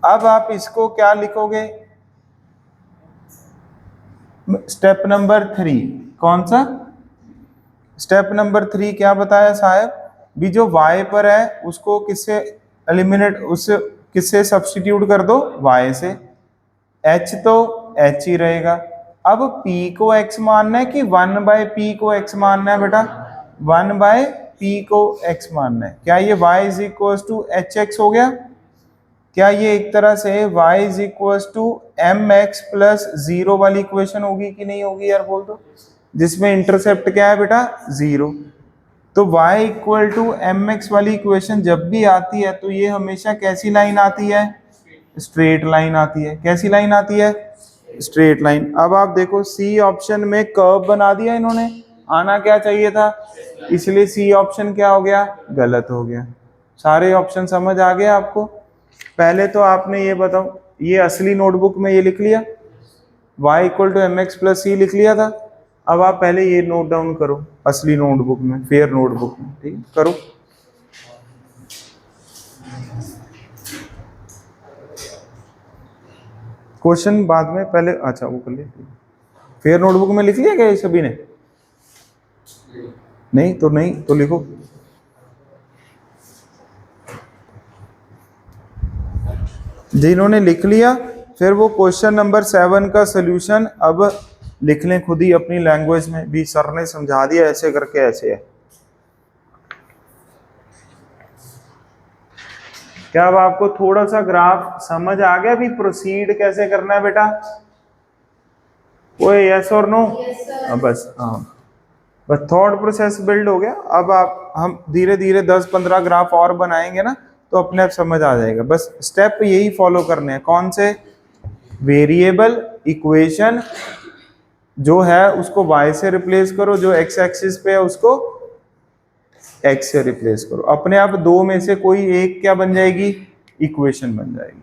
अब आप इसको क्या लिखोगे? Step number 3। कौन सा स्टेप नंबर 3? क्या बताया साहब? भी जो y पर है उसको किससे एलिमिनेट, उससे किससे सब्स्टिट्यूट कर दो? y से। h तो h ही रहेगा। अब p को x मानना है कि 1/p को x मानना है बेटा? 1/p को x मानना है। क्या ये y is equal to H x हो गया? क्या ये एक तरह से y is equal to M x plus 0 वाली इक्वेशन होगी कि नहीं होगी यार? बोल दो। जिसमें इंटरसेप्ट क्या है बेटा? 0। तो y equal to M x वाली इक्वेशन जब भी आती है तो ये हमेशा कैसी लाइन आती है? स्ट्रेट लाइन आती है। कैसी लाइन आती है? Straight line. अब आप देखो सी ऑप्शन में कर्व बना दिया इन्होंने, आना क्या चाहिए था? इसलिए सी ऑप्शन क्या हो गया? गलत हो गया। सारे ऑप्शन समझ आ गए आपको? पहले तो आपने ये बताओ, ये असली नोटबुक में ये लिख लिया y equal to M x plus c लिख लिया था। अब आप पहले ये नोट डाउन करो असली नोटबुक में, फेयर नोटबुक में, ठीक है? करो। क्वेश्चन बाद में, पहले अच्छा वो कर लिया। फेयर नोटबुक में लिख लिया क्या ये सभी ने? नहीं तो नहीं तो लिखो। जिन्होंने लिख लिया फिर वो क्वेश्चन नंबर 7 का सोल्यूशन अब लिख लें खुद ही अपनी लैंग्वेज में। भी सर ने समझा दिया ऐसे करके ऐसे है। क्या अब आपको थोड़ा सा ग्राफ समझ आ गया भी प्रोसीड कैसे करना है बेटा? ओए यस और नो? बस हाँ, बस थॉट प्रोसेस बिल्ड हो गया। अब आप हम धीरे धीरे 10-15 ग्राफ और बनाएंगे ना तो अपने आप समझ आ जाएगा। बस स्टेप यही फॉलो करने हैं। कौन से? वेरिएबल इक्वेशन जो है उसको y से रिप्लेस करो, जो x एक्सिस पे है उसको x से रिप्लेस करो। अपने आप दो में से कोई एक क्या बन जाएगी? इक्वेशन बन जाएगी।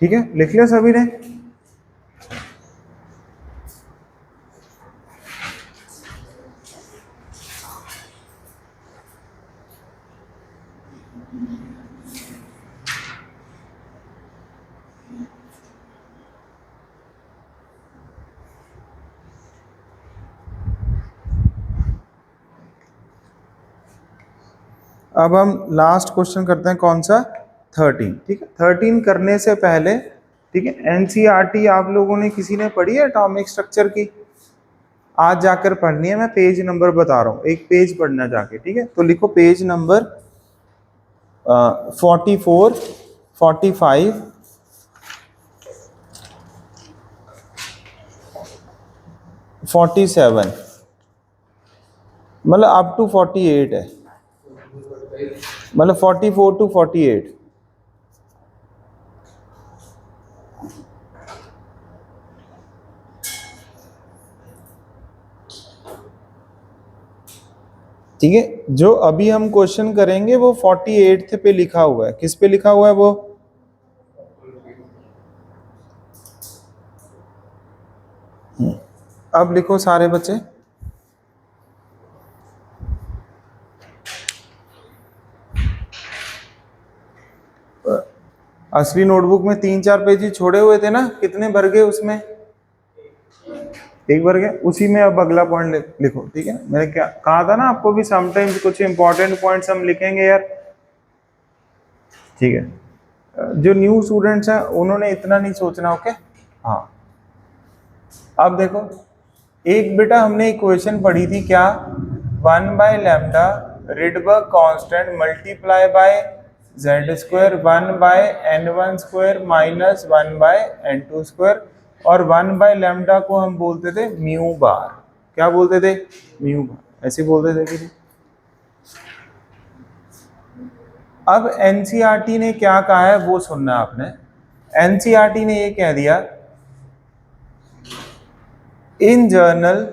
ठीक है, लिख लिया सभी ने? अब हम लास्ट क्वेश्चन करते हैं। कौन सा? 13। ठीक है, 13 करने से पहले, ठीक है, एनसीईआरटी आप लोगों ने किसी ने पढ़ी है एटॉमिक स्ट्रक्चर की? आज जाकर पढ़नी है। मैं पेज नंबर बता रहा हूँ, एक पेज पढ़ना जाके, ठीक है? तो लिखो पेज नंबर 44, 45, 47, मतलब अप टू 48 है, मतलब 44 टू 48। ठीक है, जो अभी हम क्वेश्चन करेंगे वो 48 पे लिखा हुआ है। किस पे लिखा हुआ है वो? अब लिखो सारे बच्चे। असली नोटबुक में 3-4 पेज ही छोड़े हुए थे ना, कितने भर गए उसमें? एक भर गए। उसी में अब अगला पॉइंट लिखो, ठीक है। मैंने क्या कहा था ना आपको भी, समटाइम्स कुछ इंपॉर्टेंट पॉइंट्स हम लिखेंगे यार, ठीक है। जो न्यू स्टूडेंट्स हैं उन्होंने इतना नहीं सोचना, ओके। हाँ, अब देखो, एक बेटा हमने इक्वेशन पढ़ी थी क्या, 1/λ Rydberg constant multiply by z square 1/n1 square minus 1/n2 square, और 1/λ को हम बोलते थे म्यू बार। क्या बोलते थे? म्यू बार, ऐसे बोलते थे कि। अब एनसीईआरटी ने क्या कहा है वो सुनना आपने। एनसीईआरटी ने ये कह दिया, इन जर्नल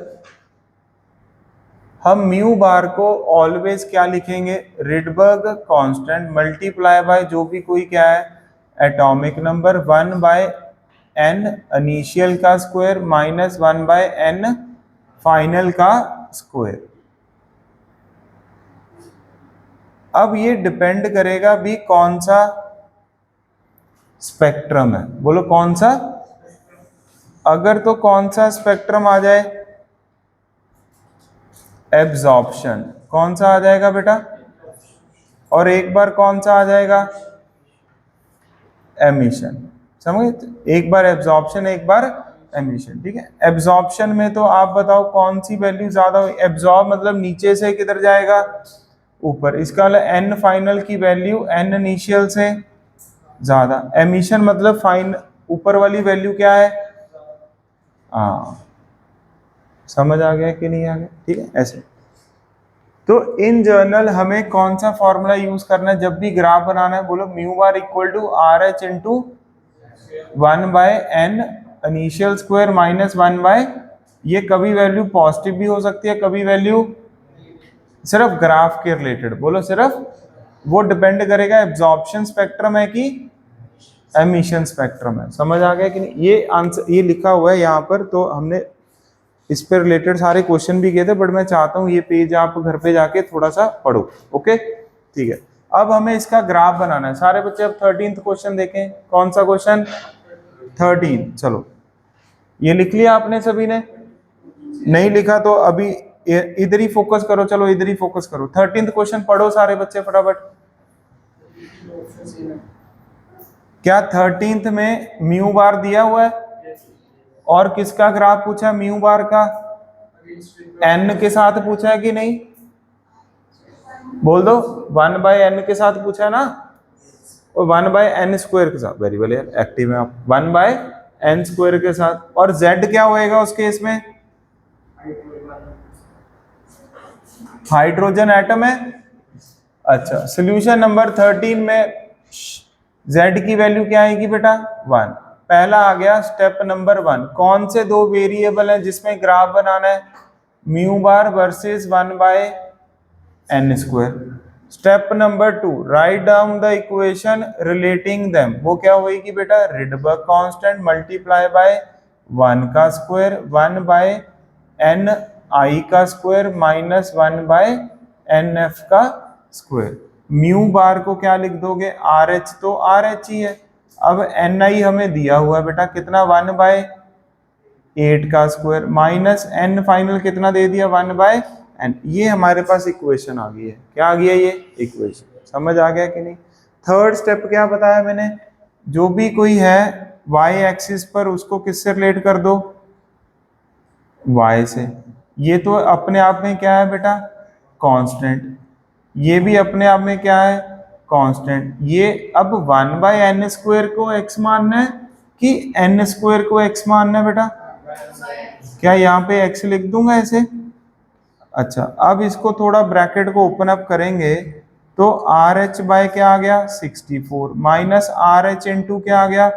हम म्यू बार को ऑलवेज क्या लिखेंगे, रिडबर्ग कांस्टेंट मल्टीप्लाई बाय जो भी कोई क्या है एटॉमिक नंबर 1/n इनिशियल का स्क्वायर माइनस 1/n फाइनल का स्क्वायर। अब ये डिपेंड करेगा भी कौन सा स्पेक्ट्रम है, बोलो कौन सा। अगर तो कौन सा स्पेक्ट्रम आ जाए, एब्जॉर्प्शन। कौन सा आ जाएगा बेटा? और एक बार कौन सा आ जाएगा? एमिशन। समझे? एक बार एब्जॉर्प्शन, एक बार एमिशन, ठीक है। एब्जॉर्प्शन में तो आप बताओ कौन सी वैल्यू ज्यादा हुई? एब्जॉर्ब मतलब नीचे से किधर जाएगा, ऊपर। इसका मतलब एन फाइनल की वैल्यू एन इनिशियल से ज्यादा। एमिशन मतलब फाइन ऊपर वाली वैल्यू क्या है? हाँ, समझ आ गया कि नहीं आ गया? ठीक है, ऐसे। तो इन जर्नल हमें कौन सा फॉर्मूला यूज करना है जब भी ग्राफ बनाना है? बोलो mu bar equal to R H into 1/n initial square minus 1/। ये कभी वैल्यू पॉजिटिव भी हो सकती है, कभी वैल्यू, सिर्फ ग्राफ के रिलेटेड बोलो, सिर्फ वो डिपेंड करेगा एब्जॉर्प्शन स्पेक्ट्रम है कि एमिशन स्पेक्ट्रम है। समझ आ गया कि नहीं? ये आंसर ये लिखा हुआ है यहाँ पर, तो हमने इस पे रिलेटेड सारे क्वेश्चन भी किए थे, बट मैं चाहता हूँ ये पेज आप घर पे जाके थोड़ा सा पढ़ो, ओके, ठीक है। अब हमें इसका ग्राफ बनाना है सारे बच्चे। अब 13th क्वेश्चन देखें। कौन सा क्वेश्चन? 13। चलो, ये लिख लिया आपने सभी ने? नहीं लिखा तो अभी इधर ही फोकस करो, चलो इधर ही फोकस करो। 13th क्वेश्चन पढ़ो सारे बच्चे फटाफट। क्या 13th में म्यू बार दिया हुआ है? और किसका ग्राफ पूछा? म्यू बार का। एन के साथ पूछा है कि नहीं? बोल दो। 1/n के साथ पूछा है ना, और 1/n स्क्वायर के साथ। वेरी वेल यार, एक्टिव है आप। 1/n स्क्वायर के साथ। और z क्या होएगा उस केस में? हाइड्रोजन एटम है। अच्छा, सोल्यूशन नंबर 13 में z की वैल्यू क्या आएगी बेटा? 1। पहला आ गया स्टेप नंबर 1। कौन से दो वेरिएबल है जिसमें ग्राफ बनाना है? Mu bar versus 1/n square. Step number 2, right down the equation relating them. वो क्या होगी बेटा? रिडबर्ग कांस्टेंट मल्टीप्लाई बाय 1 का स्क्वायर 1/n आई का स्क्वायर माइनस 1/nf का स्क्वायर। म्यू बार को क्या लिख दोगे? आर एच, तो आर एच ही है। अब एन आई हमें दिया हुआ है बेटा कितना? 1/8 का स्क्वायर माइनस एन फाइनल कितना दे दिया? 1/n। ये हमारे पास इक्वेशन आ गई है। क्या आ गया? ये इक्वेशन। समझ आ गया कि नहीं? थर्ड स्टेप क्या बताया मैंने? जो भी कोई है y एक्सिस पर उसको किससे रिलेट कर दो? y से। ये तो अपने आप में क्या है बेटा? कांस्टेंट। ये भी अपने आप में क्या है? कांस्टेंट। ये अब 1/n² को x मानना है कि n² को x मानना है बेटा? क्या यहाँ पे x लिख दूंगा ऐसे? अच्छा, अब इसको थोड़ा ब्रैकेट को ओपन अप करेंगे तो RH बाय क्या आ गया 64 माइनस RH इंटू क्या आ गया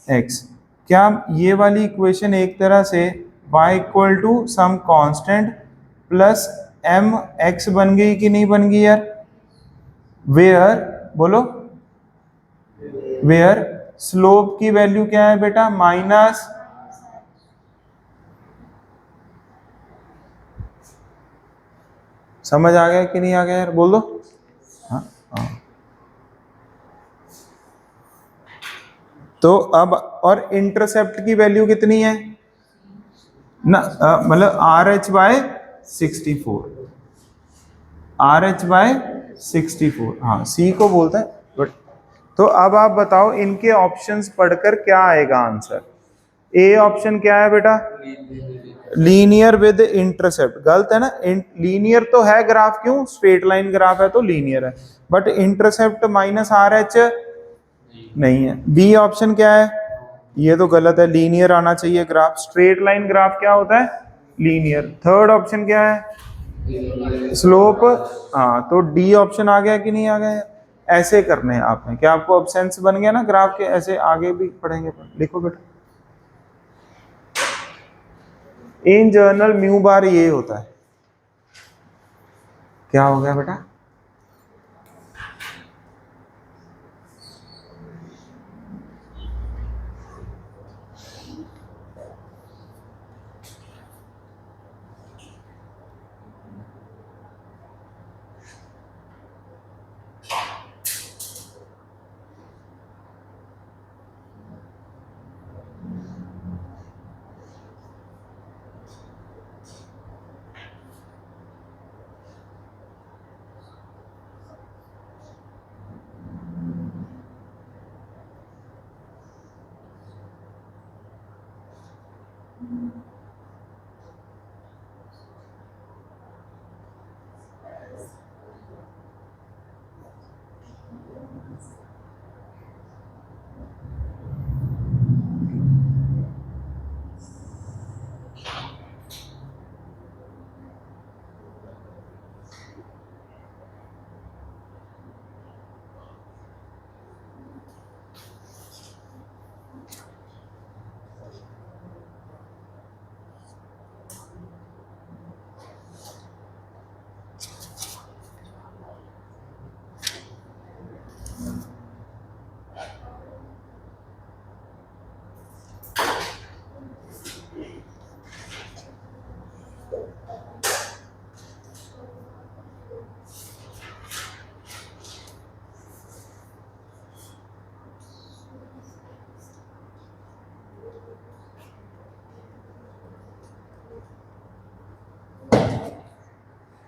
x। क्या ये वाली इक्वेशन एक तरह से y equal to some constant plus m x बन गई कि नहीं बन गई यार? वेयर बोलो, वेयर स्लोप की वैल्यू क्या है बेटा माइनस, समझ आ गया कि नहीं आ गया यार बोल दो। हाँ हाँ। तो अब और इंटरसेप्ट की वैल्यू कितनी है ना, मतलब RH बाय 64, RH बाय 64, हाँ सी को बोलता है बट। तो अब आप बताओ इनके ऑप्शंस पढ़कर क्या आएगा आंसर? ए ऑप्शन क्या है बेटा? Linear with intercept. गलत है ना, लीनियर तो है ग्राफ, क्यों स्ट्रेट लाइन ग्राफ है तो लीनियर है, बट इंटरसेप्ट माइनस RH नहीं है। बी ऑप्शन क्या है? ये तो गलत है, लीनियर आना चाहिए ग्राफ, स्ट्रेट लाइन ग्राफ क्या होता है लीनियर। थर्ड ऑप्शन क्या है? स्लोप। हाँ तो डी ऑप्शन आ गया कि नहीं आ गया? ऐसे करने हैं आपने, क्या आपको अब सेंस बन गया ना ग्राफ के? ऐसे आगे भी पढ़ेंगे, लिखो बेटा। इन जर्नल म्यू बार ये होता है, क्या हो गया बेटा?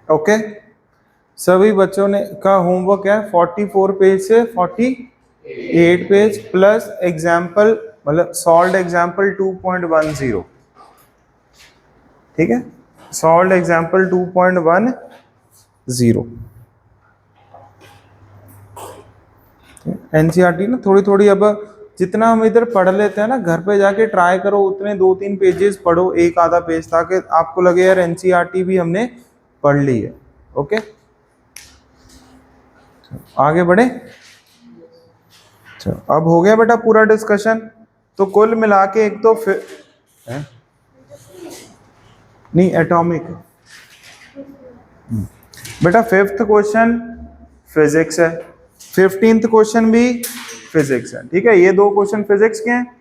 ओके सभी बच्चों ने का होमवर्क है 44 पेज से 48 पेज प्लस एग्जाम्पल, मतलब सॉल्व एग्जाम्पल 2.10, ठीक है, सॉल्व एग्जाम्पल 2.10। एनसीईआरटी ना थोड़ी थोड़ी, अब जितना हम इधर पढ़ लेते हैं ना घर पे जाके ट्राई करो उतने 2-3 पेजेस पढ़ो, एक आधा पेज, ताकि आपको लगे यार एनसीईआरटी भी हमने पढ़ ली है। ओके आगे बढ़े। चलो अब हो गया बेटा पूरा डिस्कशन। तो कुल मिला के एक तो नहीं एटॉमिक बेटा, 5th क्वेश्चन फिजिक्स है, 15th क्वेश्चन भी फिजिक्स है, ठीक है, ये 2 क्वेश्चन फिजिक्स के हैं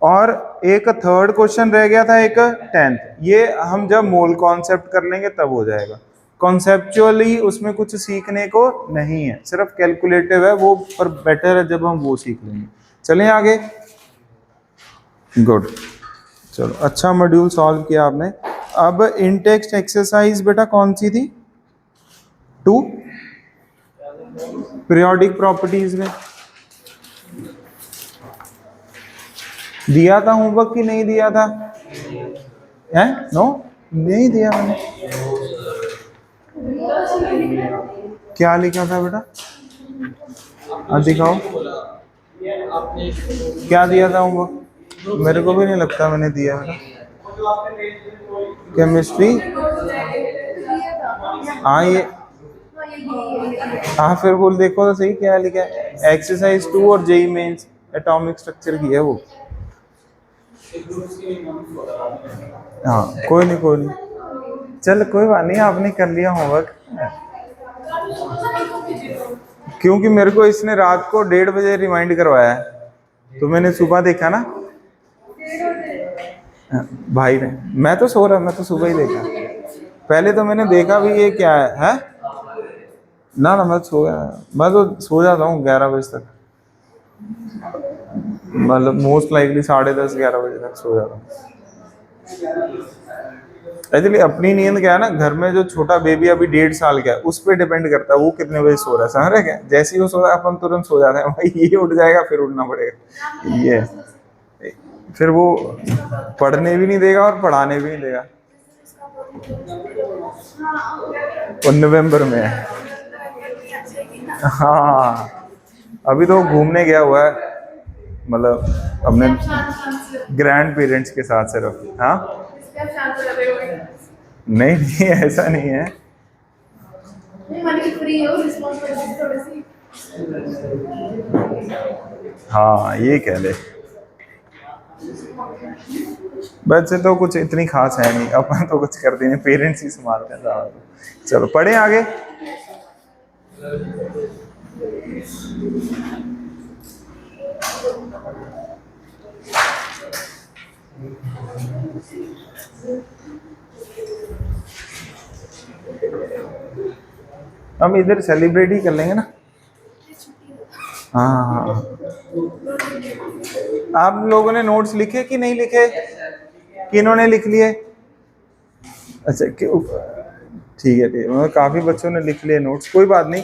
और एक 3rd क्वेश्चन रह गया था, एक 10th। ये हम जब मोल कॉन्सेप्ट कर लेंगे तब हो जाएगा। कॉन्सेप्चुअली उसमें कुछ सीखने को नहीं है, सिर्फ कैलकुलेटिव है वो, पर बेटर है जब हम वो सीख लेंगे। चलें आगे। गुड, चलो अच्छा मॉड्यूल सॉल्व किया आपने। अब इन टेक्स्ट एक्सरसाइज बेटा कौन सी थी? 2 पीरियोडिक प्रॉपर्टीज में दिया था होमवर्क कि नहीं दिया था? है नो नहीं दिया मैंने। क्या लिखा था बेटा? दिखाओ क्या दिया था होमवर्क, मेरे को भी नहीं लगता मैंने दिया है। केमिस्ट्री, हाँ ये, हाँ फिर बोल देखो तो सही क्या लिखा है, एक्सरसाइज 2 और जेई मेंस एटॉमिक स्ट्रक्चर की है वो। हाँ कोई नहीं, चल कोई बात नहीं, आपने कर लिया होमवर्क। क्योंकि मेरे को इसने रात को 1:30 बजे रिमाइंड करवाया है, तो मैंने सुबह देखा ना। भाई ने, मैं तो सो रहा, मैं तो सुबह ही देखा। पहले तो मैंने देखा भी ये क्या है? ना मैं सो गया, मैं तो सो जाता हूँ 11 बजे तक, मतलब मोस्ट लाइकली 10:30-11 बजे तक सो जाता हूँ। एक्चुअली अपनी नींद क्या है ना, घर में जो छोटा बेबी अभी 1.5 साल का है उस पर डिपेंड करता है वो कितने बजे सो रहा है, समझ रहे क्या? जैसे ही वो सो रहा है अपन तुरंत सो जाते हैं, भाई ये उठ जाएगा फिर उठना पड़ेगा, ये फिर वो पढ़ने भी नहीं देगा और पढ़ाने भी नहीं देगा। वो नवंबर में है। हाँ अभी तो घूमने गया हुआ है, मतलब अपने ग्रैंड पेरेंट्स के साथ सिर्फ। हाँ नहीं ऐसा नहीं है। हाँ ये कह ले, बच्चे तो कुछ इतनी खास है नहीं, अपन तो कुछ करते नहीं, पेरेंट्स ही संभालते हैं ज़्यादा। चलो पढ़े आगे। हम इधर सेलिब्रेट ही कर लेंगे ना। हाँ आप लोगों ने नोट्स लिखे कि नहीं लिखे? किन्होंने लिख लिए? अच्छा ठीक है मतलब काफी बच्चों ने लिख लिए नोट्स, कोई बात नहीं।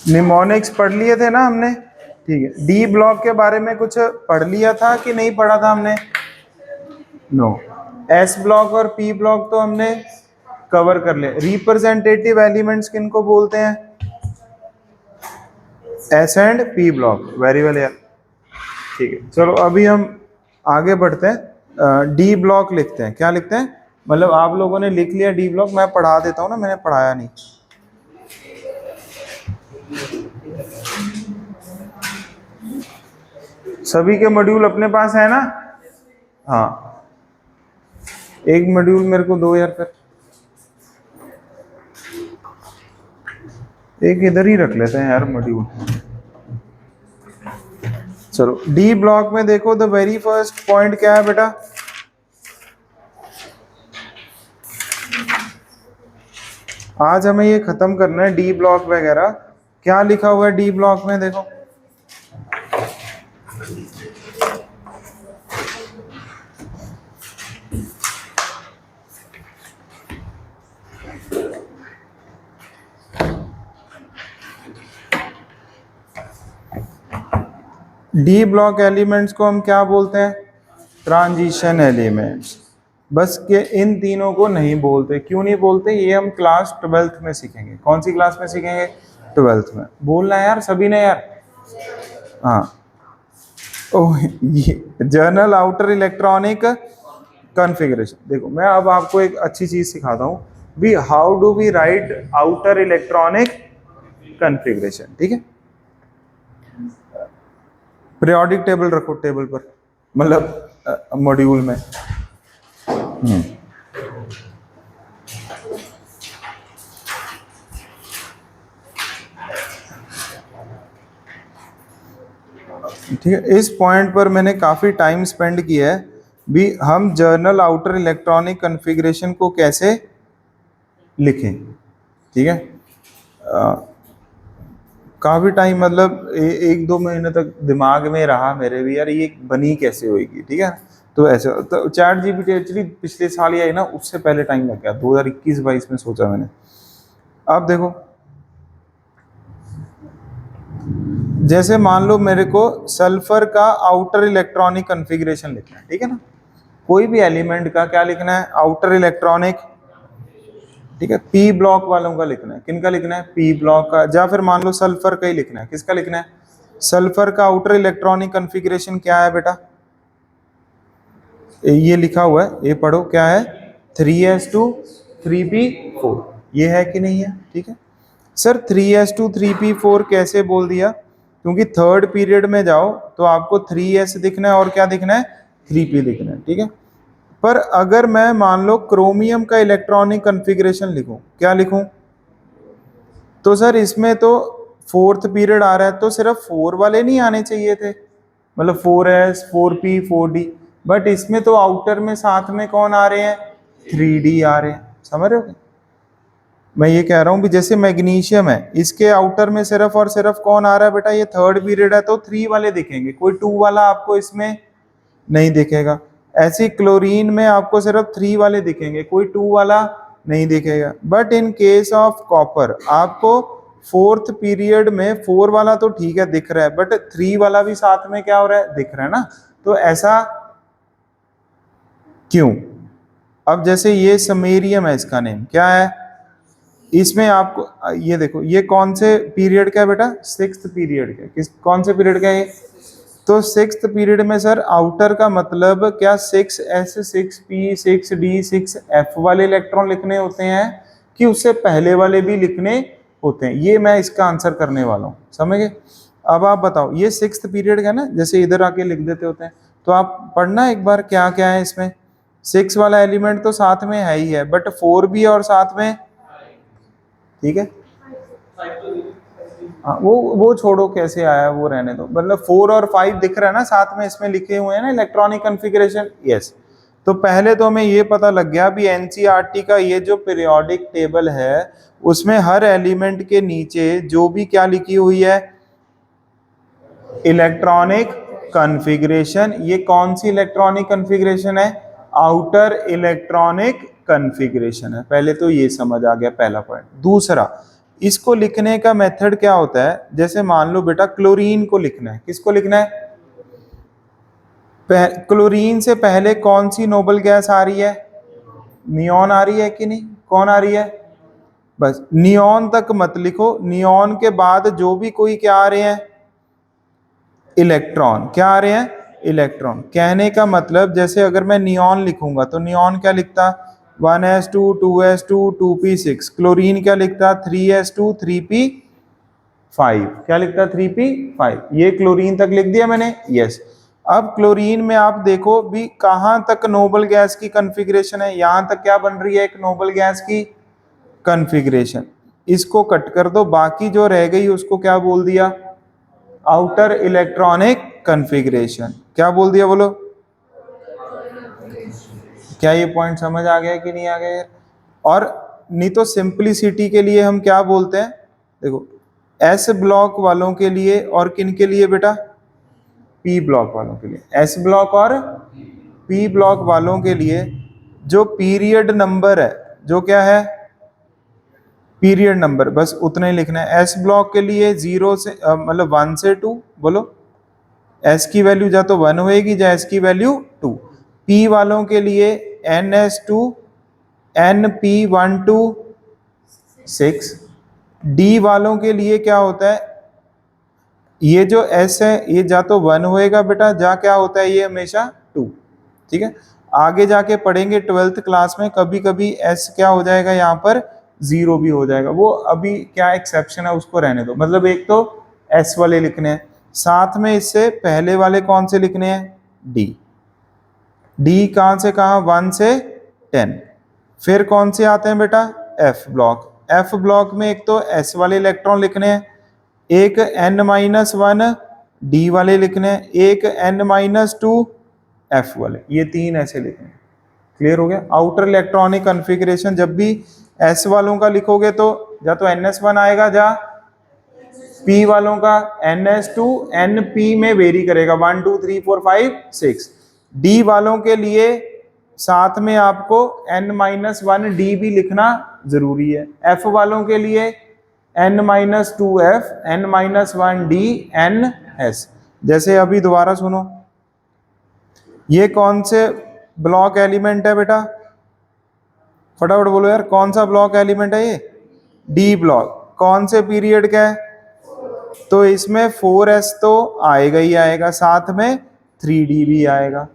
निमोनिक्स पढ़ लिए थे ना हमने, ठीक है। डी ब्लॉक के बारे में कुछ पढ़ लिया था कि नहीं पढ़ा था हमने? नो। एस ब्लॉक और पी ब्लॉक तो हमने कवर कर लिया। रिप्रेजेंटेटिव एलिमेंट्स किनको बोलते हैं? S and P block, very well यार, ठीक है। चलो अभी हम आगे बढ़ते हैं, डी ब्लॉक लिखते हैं। क्या लिखते हैं? मतलब आप लोगों ने लिख लिया डी ब्लॉक, मैं पढ़ा देता हूँ ना, मैंने पढ़ाया नहीं। सभी के मॉड्यूल अपने पास है ना? हाँ एक मॉड्यूल मेरे को दो यार, फिर एक इधर ही रख लेते हैं यार मॉड्यूल। चलो डी ब्लॉक में देखो, द वेरी फर्स्ट पॉइंट क्या है बेटा? आज हमें ये खत्म करना है डी ब्लॉक वगैरह। क्या लिखा हुआ है डी ब्लॉक में? देखो डी ब्लॉक एलिमेंट्स को हम क्या बोलते हैं? Transition elements. बस के इन तीनों को नहीं बोलते। क्यों नहीं बोलते? ये हम क्लास 12th में सीखेंगे। कौन सी क्लास में सीखेंगे? 12th में। बोलना है यार सभी ने यार। हाँ ओह ये जर्नल आउटर इलेक्ट्रॉनिक कॉन्फ़िगरेशन। देखो मैं अब आपको एक अच्छी चीज सिखाता हूँ भी, how do we write outer electronic configuration, ठीक है। पीरियोडिक टेबल रखो टेबल पर, मतलब मॉड्यूल में। ठीक है, इस पॉइंट पर मैंने काफ़ी टाइम स्पेंड किया है भी, हम जर्नल आउटर इलेक्ट्रॉनिक कॉन्फ़िगरेशन को कैसे लिखें, ठीक है। काफ़ी टाइम, मतलब 1-2 महीने तक दिमाग में रहा मेरे भी यार, ये बनी कैसे होएगी, ठीक है। तो ऐसे तो चैट जीपीटी एक्चुअली पिछले साल ही आई ना, उससे पहले टाइम लग गया, 2021-22 में सोचा मैंने। अब देखो जैसे मान लो मेरे को सल्फर का आउटर इलेक्ट्रॉनिक कॉन्फ़िगरेशन लिखना है, ठीक है ना, कोई भी एलिमेंट का क्या लिखना है, आउटर इलेक्ट्रॉनिक, ठीक है, पी ब्लॉक वालों का लिखना है, किनका लिखना है, पी ब्लॉक का, या फिर मान लो सल्फर का ही लिखना है, किसका लिखना है, सल्फर का आउटर इलेक्ट्रॉनिक कॉन्फ़िगरेशन क्या है बेटा, ये लिखा हुआ है, ये पढ़ो क्या है, 3s2 3p4, ये है कि नहीं है, ठीक है सर। 3s2 3p4 कैसे बोल दिया, क्योंकि थर्ड पीरियड में जाओ तो आपको 3s दिखना है और क्या दिखना है, 3p दिखना है, ठीक है। पर अगर मैं मान लो क्रोमियम का इलेक्ट्रॉनिक कॉन्फ़िगरेशन लिखूं, क्या लिखूं, तो सर इसमें तो फोर्थ पीरियड आ रहा है, तो सिर्फ 4 वाले नहीं आने चाहिए थे, मतलब 4s 4p 4d, बट इसमें तो आउटर में साथ में कौन आ रहे हैं, 3d आ रहे हैं, समझ रहे हो। मैं ये कह रहा हूँ भी जैसे मैग्नीशियम है, इसके आउटर में सिर्फ और सिर्फ कौन आ रहा है बेटा, ये थर्ड पीरियड है तो 3 वाले दिखेंगे, कोई 2 वाला आपको इसमें नहीं दिखेगा। ऐसे क्लोरीन में आपको सिर्फ 3 वाले दिखेंगे, कोई 2 वाला नहीं दिखेगा। But in case of copper आपको फोर्थ पीरियड में 4 वाला तो ठीक है दिख रहा है, बट 3 वाला भी साथ में क्या हो रहा है, दिख रहा है ना, तो ऐसा क्यों। अब जैसे ये समेरियम है, इसका नेम क्या है, इसमें आपको ये देखो, ये कौन से पीरियड का है बेटा, 6th पीरियड का, किस कौन से पीरियड का है ये, तो 6th पीरियड में सर आउटर का मतलब क्या 6s 6p 6d 6f वाले इलेक्ट्रॉन लिखने होते हैं कि उससे पहले वाले भी लिखने होते हैं, ये मैं इसका आंसर करने वाला हूँ, समझ गए। अब आप बताओ, ये 6th पीरियड का ना, जैसे इधर आके लिख देते होते हैं, तो आप पढ़ना एक बार क्या क्या है इसमें। 6 वाला एलिमेंट तो साथ में है ही है, बट 4 भी और साथ में, ठीक है हाँ, वो छोड़ो कैसे आया वो रहने दो, मतलब 4 और 5 दिख रहा है ना साथ में, इसमें लिखे हुए हैं ना इलेक्ट्रॉनिक कॉन्फ़िगरेशन, यस। तो पहले तो हमें ये पता लग गया भी एनसीईआरटी का ये जो पीरियोडिक टेबल है उसमें हर एलिमेंट के नीचे जो भी क्या लिखी हुई है, इलेक्ट्रॉनिक कॉन्फ़िगरेशन, ये कौन सी इलेक्ट्रॉनिक कॉन्फ़िगरेशन है, आउटर इलेक्ट्रॉनिक कॉन्फ़िगरेशन है। पहले तो ये समझ आ गया पहला पॉइंट। दूसरा, इसको लिखने का मेथड क्या होता है, जैसे मान लो बेटा क्लोरीन को लिखना है, किसको लिखना है, क्लोरीन से पहले कौन सी नोबल गैस आ रही है, नियॉन आ रही है कि नहीं, कौन आ रही है, बस नियॉन तक मत लिखो, नियॉन के बाद जो भी कोई क्या आ रहे हैं, इलेक्ट्रॉन, क्या आ रहे हैं, इलेक्ट्रॉन। कहने का मतलब जैसे अगर मैं नियॉन लिखूंगा तो नियॉन क्या लिखता, 1s2 2s2 2p6, क्लोरीन क्या लिखता, 3s2 3p5, क्या लिखता, 3p5, ये क्लोरीन तक लिख दिया मैंने, यस। अब क्लोरीन में आप देखो भी कहां तक नोबल गैस की कॉन्फ़िगरेशन है, यहां तक क्या बन रही है, एक नोबल गैस की कॉन्फ़िगरेशन, इसको कट कर दो, बाकी जो रह गई उसको क्या बोल दिया, आउटर इलेक्ट्रॉनिक कॉन्फ़िगरेशन, क्या बोल दिया बोलो। क्या ये पॉइंट समझ आ गया कि नहीं आ गया। और नहीं तो सिंपलिसिटी के लिए हम क्या बोलते हैं, देखो एस ब्लॉक वालों के लिए और किन के लिए बेटा, पी ब्लॉक वालों के लिए, एस ब्लॉक और पी ब्लॉक वालों के लिए जो पीरियड नंबर है, जो क्या है, पीरियड नंबर, बस उतना ही लिखना है। एस ब्लॉक के लिए 0 से मतलब 1 से 2, बोलो एस की वैल्यू या तो 1 होएगी या एस की वैल्यू 2। पी वालों के लिए NS2 NP1 2 6। डी वालों के लिए क्या होता है, ये जो एस है ये जा तो 1 होएगा बेटा, जा क्या होता है ये हमेशा 2, ठीक है। आगे जाके पढ़ेंगे 12th क्लास में, कभी कभी एस क्या हो जाएगा यहाँ पर 0 भी हो जाएगा, वो अभी क्या एक्सेप्शन है उसको रहने दो। मतलब एक तो एस वाले लिखने हैं, साथ में इससे पहले वाले कौन से लिखने हैं, डी। डी कहाँ से कहाँ, 1 से 10। फिर कौन से आते हैं बेटा, एफ ब्लॉक। एफ ब्लॉक में एक तो एस वाले इलेक्ट्रॉन लिखने हैं, एक N-1 डी वाले लिखने हैं, एक N-2 एफ वाले, ये 3 ऐसे लिखने हैं। क्लियर हो गया। आउटर इलेक्ट्रॉनिक कॉन्फ़िगरेशन जब भी एस वालों का लिखोगे तो या तो NS1 आएगा, या पी वालों का NS2 NP में वेरी करेगा, 1 2 3 4 5 6। डी वालों के लिए साथ में आपको N-1 डी भी लिखना जरूरी है। एफ वालों के लिए N-2F, N-1D, NS। जैसे अभी दोबारा सुनो, ये कौन से ब्लॉक एलिमेंट है बेटा? फटाफट बोलो यार, कौन सा ब्लॉक एलिमेंट है ये? D block. कौन से पीरियड का है? तो इसमें 4s तो आएगा ही आएगा, साथ में 3d भी आएगा।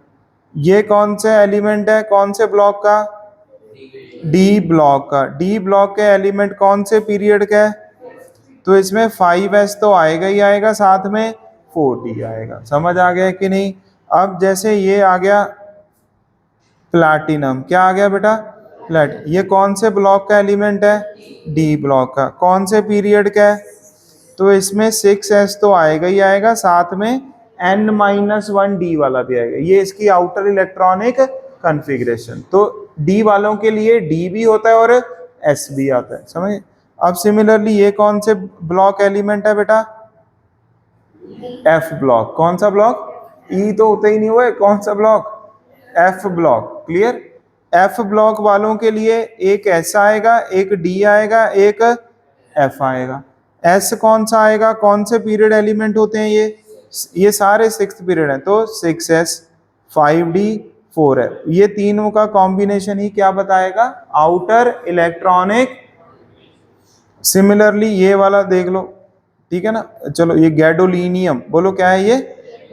ये कौन से एलिमेंट है, कौन से ब्लॉक का? डी ब्लॉक का। डी ब्लॉक के एलिमेंट कौन से पीरियड का है? तो इसमें 5s तो आएगा ही आएगा, साथ में 4d आएगा। समझ आ गया कि नहीं? अब जैसे ये आ गया प्लैटिनम, क्या आ गया बेटा? ये कौन से ब्लॉक का एलिमेंट है? डी ब्लॉक का। कौन से पीरियड का है? तो इसमें 6s तो आएगा ही आएगा, साथ में N-1D वाला भी आएगा। ये इसकी आउटर इलेक्ट्रॉनिक कॉन्फ़िगरेशन। तो D वालों के लिए D भी होता है और S भी आता है, समझ? अब सिमिलरली ये कौन से ब्लॉक एलिमेंट है बेटा? F block. कौन सा ब्लॉक? E तो होता ही नहीं हुआ है, कौन सा block? F block. Clear? F block वालों के लिए एक S आएगा, एक D आएगा, एक F आएगा। S कौन सा आएगा? कौन से पीरियड एलिमेंट होते हैं ये सारे 6th पीरियड हैं। तो 6s, 5d, 4f, ये तीनों का कॉम्बिनेशन ही क्या बताएगा? Outer electronic. सिमिलरली ये वाला देख लो, ठीक है ना? चलो ये गैडोलिनियम, बोलो क्या है ये?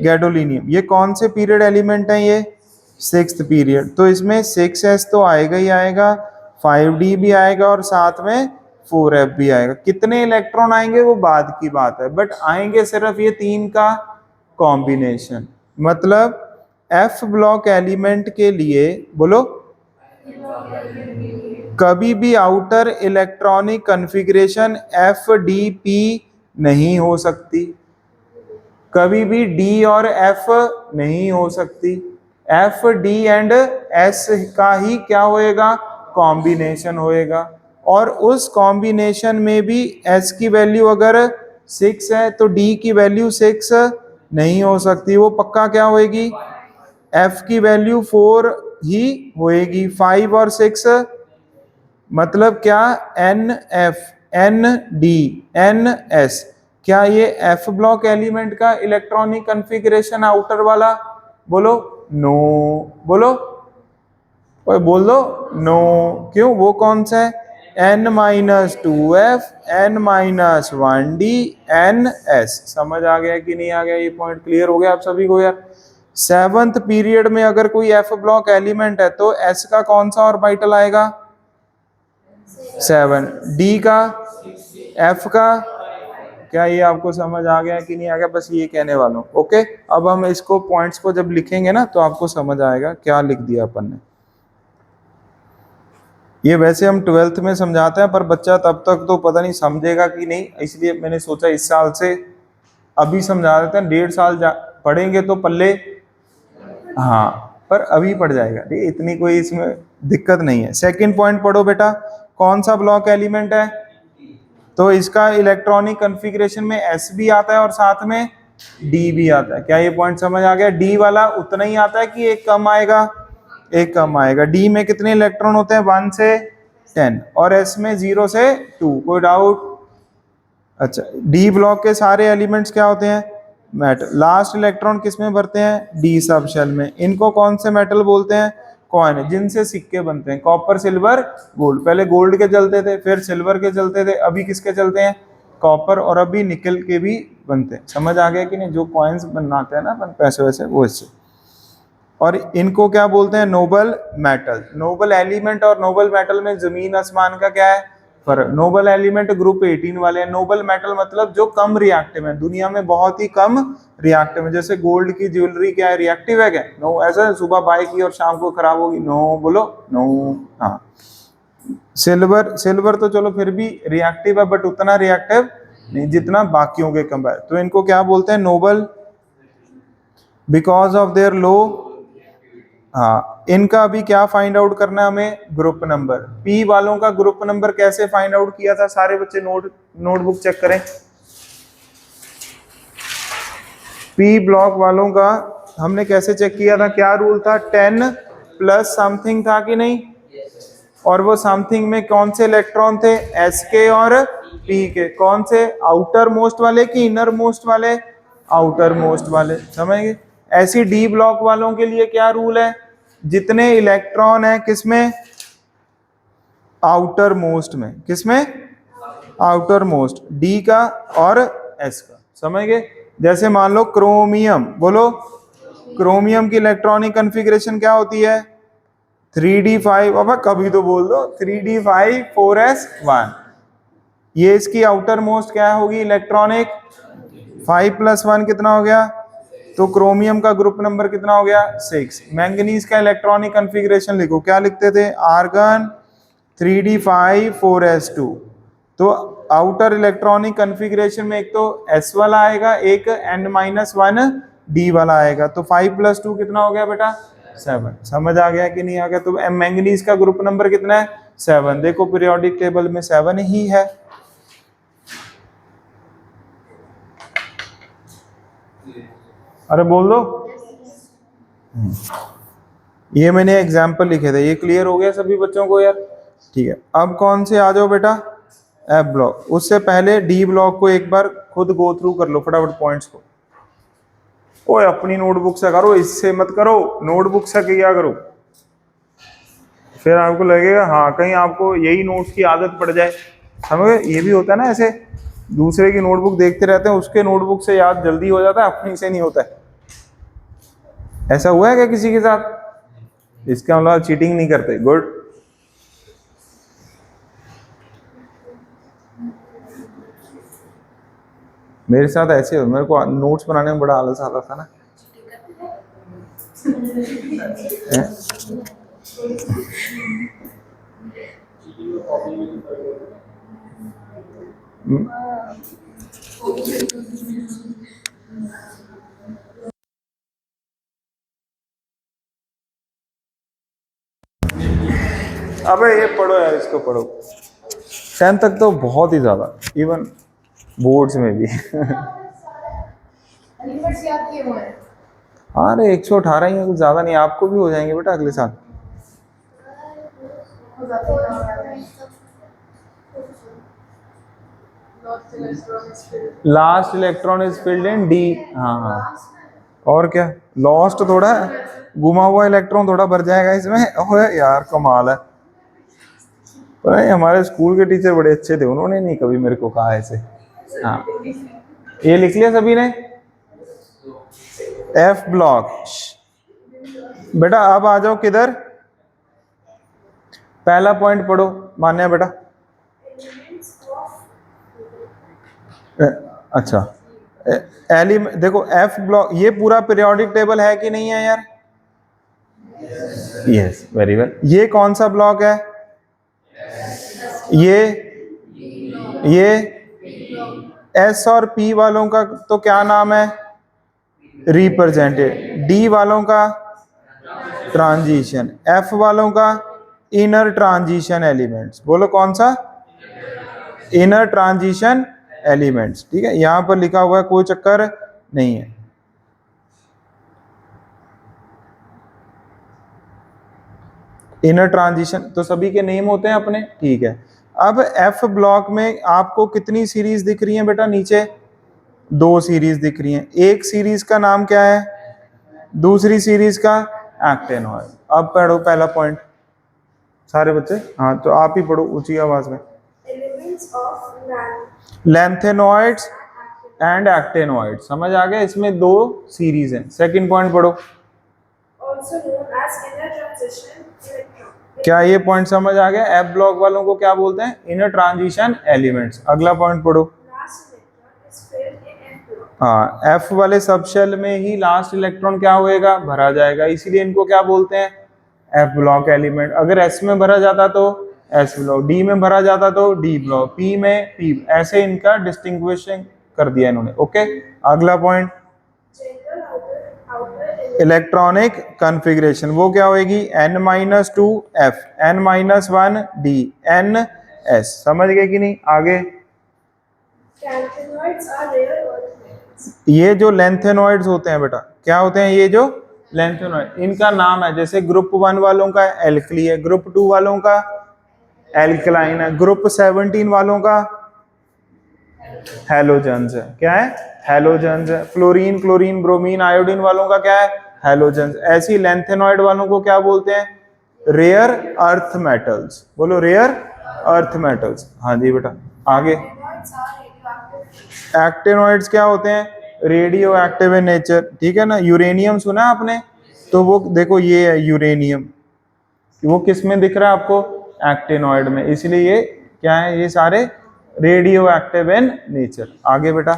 गैडोलिनियम। ये कौन से पीरियड एलिमेंट है? ये 6th पीरियड। तो इसमें 6s तो आएगा ही आएगा, 5d भी आएगा और साथ में 4f भी आएगा। कितने इलेक्ट्रॉन आएंगे वो बाद की बात है, बट आएंगे सिर्फ ये तीन का कॉम्बिनेशन। मतलब F ब्लॉक एलिमेंट के लिए बोलो कभी भी आउटर इलेक्ट्रॉनिक कॉन्फ़िगरेशन FDP नहीं हो सकती, कभी भी D और F नहीं हो सकती। F, D एंड S का ही क्या होएगा? कॉम्बिनेशन होएगा। और उस कॉम्बिनेशन में भी S की वैल्यू अगर 6 है तो D की वैल्यू 6 नहीं हो सकती, वो पक्का क्या होएगी? F की वैल्यू 4 ही होएगी। 5 और 6 मतलब क्या? NF, ND, NS। क्या ये F ब्लॉक एलिमेंट का इलेक्ट्रॉनिक कॉन्फ़िगरेशन आउटर वाला? बोलो नो। बोलो, बोल दो नो। क्यों? वो कौन सा है? N-2F, N-1D, NS। समझ आ गया कि नहीं आ गया? ये पॉइंट क्लियर हो गया आप सभी को यार? 7th पीरियड में अगर कोई F ब्लॉक एलिमेंट है तो S का कौन सा ऑर्बिटल आएगा? 7। D का, F का। क्या ये आपको समझ आ गया कि नहीं आ गया? बस ये कहने वाला हूं। ओके, अब हम इसको पॉइंट्स को जब लिखेंगे ना तो आपको समझ आएगा क्या लिख दिया अपन ने। ये वैसे हम 12th में समझाते हैं, पर बच्चा तब तक तो पता नहीं समझेगा कि नहीं, इसलिए मैंने सोचा इस साल से अभी समझा देते हैं। 1.5 साल पढ़ेंगे तो पल्ले, हाँ, पर अभी पढ़ जाएगा, ठीक है? इतनी कोई इसमें दिक्कत नहीं है। सेकंड पॉइंट पढ़ो बेटा, कौन सा ब्लॉक एलिमेंट है? तो इसका इलेक्ट्रॉनिक कॉन्फ़िगरेशन में S भी आता है और साथ में D भी आता है। क्या ये पॉइंट समझ आ गया? D वाला उतना ही आता है कि एक कम आएगा? एक कम आएगा। D में कितने इलेक्ट्रॉन होते हैं? 1 से 10 और S में 0 से 2। कोई डाउट? अच्छा, D ब्लॉक के सारे एलिमेंट्स क्या होते हैं? मेटल। लास्ट इलेक्ट्रॉन किस में भरते हैं? D सब शेल में। इनको कौन से मेटल बोलते हैं? कॉइन, जिनसे सिक्के बनते हैं। Copper, silver, gold. पहले गोल्ड के चलते थे, फिर सिल्वर के चलते थे, अभी किसके चलते हैं? कॉपर, और अभी निकल के भी बनते हैं। समझ आ गया कि नहीं? जो कॉइन्स बनाते हैं ना अपन पैसे वैसे, वो इससे। और इनको क्या बोलते हैं? Nobel metal. नोबल एलिमेंट और नोबल मेटल में जमीन आसमान का क्या है? फर्क। नोबल एलिमेंट ग्रुप 18 वाले हैं। नोबल मेटल मतलब जो कम रिएक्टिव है, दुनिया में बहुत ही कम रिएक्टिव है। जैसे गोल्ड की ज्वेलरी क्या है? रिएक्टिव है क्या? नो। ऐसा सुबह बाय की और शाम को खराब होगी? नो। बोलो नो। हाँ। सिल्वर तो चलो फिर भी रिएक्टिव है, बट उतना रिएक्टिव नहीं जितना बाकियों के कंपेयर। तो इनको क्या बोलते हैं? नोबल, बिकॉज ऑफ देयर लो। हाँ, इनका अभी क्या फाइंड आउट करना है हमें? Group number. पी वालों का ग्रुप नंबर कैसे फाइंड आउट किया था? सारे बच्चे नोटबुक चेक करें। पी ब्लॉक वालों का हमने कैसे चेक किया था? क्या रूल था? 10 प्लस समथिंग था कि नहीं? और वो समथिंग में कौन से इलेक्ट्रॉन थे, एस के और पी के, कौन से, आउटर मोस्ट वाले कि इनर मोस्ट वाले, आउटर मोस्ट वाले, समझेंगे। ऐसी डी ब्लॉक वालों के लिए क्या रूल है, जितने इलेक्ट्रॉन है किसमें, आउटर मोस्ट में, किसमें, आउटर मोस्ट, डी का और एस का, समझ गए। जैसे मान लो क्रोमियम, बोलो क्रोमियम की इलेक्ट्रॉनिक कॉन्फ़िगरेशन क्या होती है, 3d5, अब कभी तो बोल दो 3d5 4s1, ये इसकी आउटर मोस्ट क्या होगी इलेक्ट्रॉनिक, 5 + 1 कितना हो गया, तो क्रोमियम का ग्रुप नंबर कितना हो गया 6। मैंगनीज का इलेक्ट्रॉनिक कॉन्फ़िगरेशन लिखो, क्या लिखते थे, आर्गन 3d5 4s2, तो आउटर इलेक्ट्रॉनिक कॉन्फ़िगरेशन में एक तो s वाला आएगा, एक n-1 d वाला आएगा, तो 5 + 2 कितना हो गया बेटा 7। समझ आ गया कि नहीं आ गया। तो मैंगनीज का ग्रुप नंबर कितना है 7, देखो पीरियोडिक टेबल में 7 ही है। अरे बोल दो, ये मैंने एग्जाम्पल लिखे थे, ये क्लियर हो गया सभी बच्चों को यार, ठीक है। अब कौन से आ जाओ बेटा, एफ ब्लॉक। उससे पहले डी ब्लॉक को एक बार खुद गो थ्रू कर लो फटाफट पॉइंट्स को। ओए अपनी नोटबुक से करो, इससे मत करो, नोटबुक से किया करो, फिर आपको लगेगा हाँ कहीं आपको यही नोट्स की आदत पड़ जाए, समझ गए। ये भी होता है ना, ऐसे दूसरे की नोटबुक देखते रहते हैं, उसके नोटबुक से याद जल्दी हो जाता है, अपनी से नहीं होता है। ऐसा हुआ है क्या किसी के साथ? इसका मतलब चीटिंग नहीं करते, गुड। मेरे साथ ऐसे हो, मेरे को नोट्स बनाने में बड़ा आलस आता था ना। अबे ये पढ़ो यार, इसको पढ़ो। 10 तक तो बहुत ही ज्यादा, इवन बोर्ड्स में भी। अरे 118 ही है, कुछ ज्यादा नहीं, आपको भी हो जाएंगे बेटा अगले साल। Last electron is filled in D, हाँ हाँ, और क्या, लॉस्ट थोड़ा गुमा हुआ इलेक्ट्रॉन थोड़ा भर जाएगा इसमें। ओए यार कमाल है, पर हमारे स्कूल के टीचर बड़े अच्छे थे, उन्होंने नहीं कभी मेरे को कहा ऐसे। हाँ ये लिख लिया सभी ने, एफ ब्लॉक। बेटा अब आ जाओ किधर, पहला पॉइंट पढ़ो मान्या बेटा। अच्छा एलिमेंट देखो, एफ ब्लॉक, ये पूरा पीरियोडिक टेबल है कि नहीं है यार? Yes very well. ये कौन सा ब्लॉक है? ये एस और पी वालों का तो क्या नाम है, रिप्रेजेंटेड। डी वालों का ट्रांजिशन, एफ वालों का इनर ट्रांजिशन एलिमेंट्स। बोलो कौन सा, इनर ट्रांजिशन एलिमेंट्स, ठीक है। यहां पर लिखा हुआ है, कोई चक्कर नहीं है। इनर ट्रांजिशन तो सभी के नेम होते हैं अपने, ठीक है। अब एफ ब्लॉक में आपको कितनी सीरीज दिख रही है बेटा नीचे? 2 सीरीज दिख रही हैं। एक सीरीज का नाम क्या है, दूसरी सीरीज का एक्टेनॉइड। अब पढ़ो पहला पॉइंट सारे बच्चे, हाँ तो आप ही पढ़ो ऊंची आवाज में। लैंथेनॉइड्स एंड एक्टेनॉइड, समझ आ गया, इसमें 2 सीरीज हैं। सेकंड पॉइंट पढ़ो। क्या ये पॉइंट समझ आ गया? एफ ब्लॉक वालों को क्या बोलते हैं, इनर ट्रांजिशन एलिमेंट्स। अगला पॉइंट पढ़ो। हाँ एफ वाले सब शेल में ही लास्ट इलेक्ट्रॉन क्या होएगा, भरा जाएगा, इसीलिए इनको क्या बोलते हैं, एफ ब्लॉक एलिमेंट। अगर एस में भरा जाता तो एस ब्लॉक, डी में भरा जाता तो डी ब्लॉक, पी में पी, ऐसे इनका डिस्टिंग्विशिंग कर दिया इन्होंने। ओके अगला पॉइंट, इलेक्ट्रॉनिक कॉन्फ़िगरेशन, वो क्या होगी, n-2 f, n-1 d, n s। समझ गए कि नहीं? आगे ये जो लेंथेनॉइड्स होते हैं बेटा, क्या होते हैं ये जो लेंथेनॉइड, इनका नाम है, जैसे ग्रुप 1 वालों का एल्कली है, ग्रुप 2 वालों का एल्कलाइन है। ग्रुप 17 वालों का हैलोजेंस है। क्या है? हैलोजेंस है। फ्लोरीन, क्लोरीन, ब्रोमीन, आयोडीन वालों का क्या है? हैलोजेंस। ऐसी लेंथेनॉइड वालों को क्या बोलते हैं? Rare earth metals. बोलो, रेयर अर्थ मेटल्स। हाँ जी बेटा, आगे। एक्टिनॉइड्स क्या होते हैं? रेडियो एक्टिव इन नेचर, ठीक है ना। यूरेनियम सुना है आपने? तो वो देखो, ये है यूरेनियम। वो किस में दिख रहा है आपको? एक्टिनॉइड में। इसलिए ये क्या है? ये सारे रेडियो एक्टिव इन नेचर। आगे बेटा।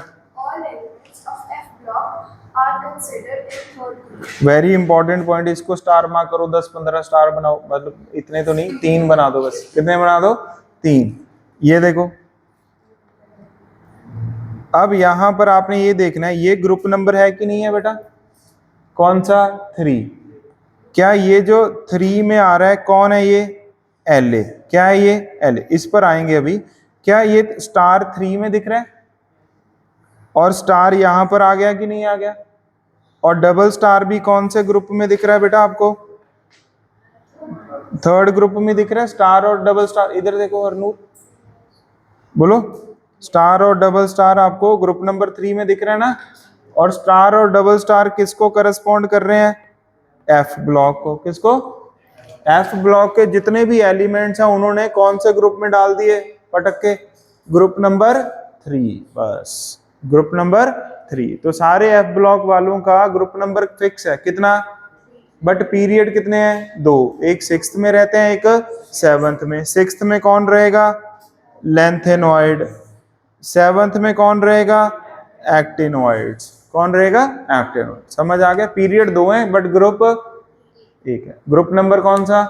वेरी इंपॉर्टेंट पॉइंट, इसको स्टार मार्क करो, 10-15 स्टार बनाओ, मतलब इतने तो नहीं, 3 बना दो बस। कितने बना दो? 3। ये देखो, अब यहां पर आपने ये देखना है, ये ग्रुप नंबर है कि नहीं है बेटा? कौन सा? 3। क्या ये जो 3 में आ रहा है, कौन है ये? L A. क्या है ये? L A. इस पर आएंगे अभी। क्या ये स्टार 3 में दिख रहा है? और स्टार यहां पर आ गया कि नहीं आ गया? और डबल स्टार भी कौन से ग्रुप में दिख रहा है बेटा आपको? 3rd ग्रुप में दिख रहा है स्टार और डबल स्टार। इधर देखो हरनूर, बोलो। स्टार और डबल स्टार आपको ग्रुप नंबर 3 में दिख रहा है ना। और स्टार और डबल स्टार किसको करस्पॉन्ड कर रहे हैं? एफ ब्लॉक को। किसको? एफ ब्लॉक के जितने भी एलिमेंट्स हैं उन्होंने कौन से ग्रुप में डाल दिए पटक के? Group number 3। बस, ग्रुप नंबर 3। तो सारे एफ ब्लॉक वालों का ग्रुप नंबर फिक्स है। कितना? बट पीरियड कितने हैं? 2। एक 6th में रहते हैं, एक 7th में। 6th में कौन रहेगा? लेंथेनॉइड। 7th में कौन रहेगा? एक्टिनॉइड्स। कौन रहेगा? एक्टिनॉइड। समझ आ गया? पीरियड 2 है बट ग्रुप एक है। ग्रुप नंबर कौन सा?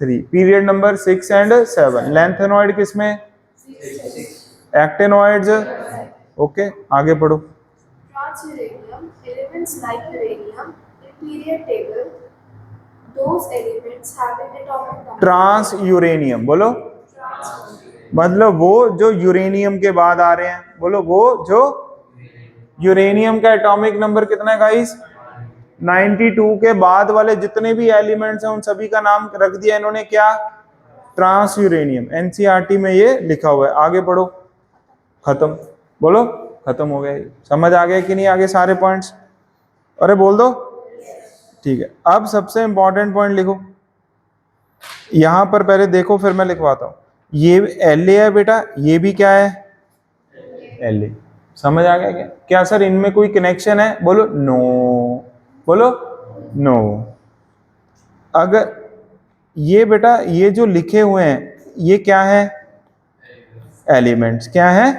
3। Period number 6 and 7। लेंथेनॉइड किसमें? एक्टिनॉइड्स। ओके, आगे पढ़ो। Transuranium, elements like uranium, in period table, those elements having atomic number. Transuranium, बोलो। मतलब वो जो यूरेनियम के बाद आ रहे हैं। बोलो, वो जो यूरेनियम का एटॉमिक नंबर कितना है गाइस? 92 के बाद वाले जितने भी एलिमेंट्स हैं उन सभी का नाम रख दिया इन्होंने क्या? Trans uranium. एनसीईआरटी में ये लिखा हुआ है। आगे पढ़ो। खत्म। बोलो, खत्म हो गया। समझ आ गया कि नहीं? आगे सारे पॉइंट्स? अरे बोल दो। ठीक है, अब सबसे इंपॉर्टेंट पॉइंट लिखो। यहां पर पहले देखो, फिर मैं लिखवाता हूं। ये एल है बेटा, ये भी क्या है? एल। समझ आ गया क्या? क्या सर इनमें कोई कनेक्शन है? बोलो नो। बोलो नो। अगर ये बेटा, ये जो लिखे हुए हैं ये क्या है? एलिमेंट्स। क्या है?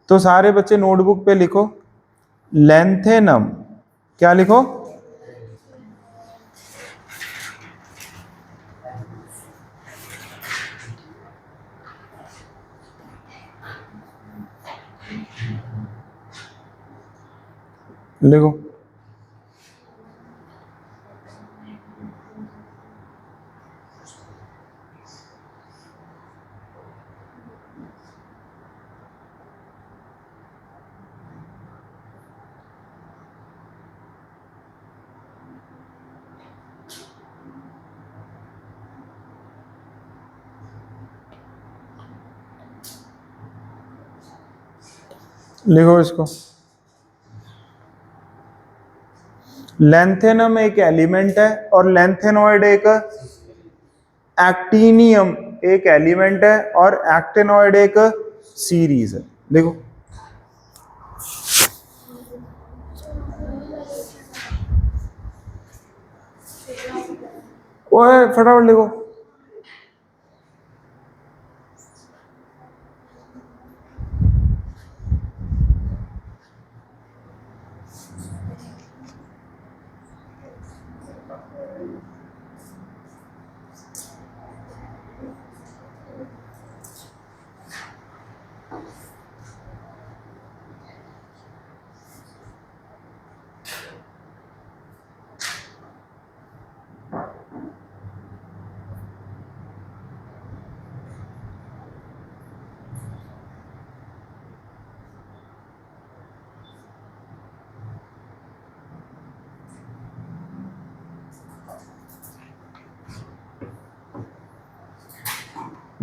तो सारे बच्चे नोटबुक पे लिखो, लेंथेनम। क्या लिखो? लिखो। लिखो इसको। लेंथेनम एक एलिमेंट है और लेंथेनॉइड एक एक्टिनियम एक एलिमेंट है और एक्टिनॉइड एक सीरीज है। देखो, ओए फटाफट लिखो।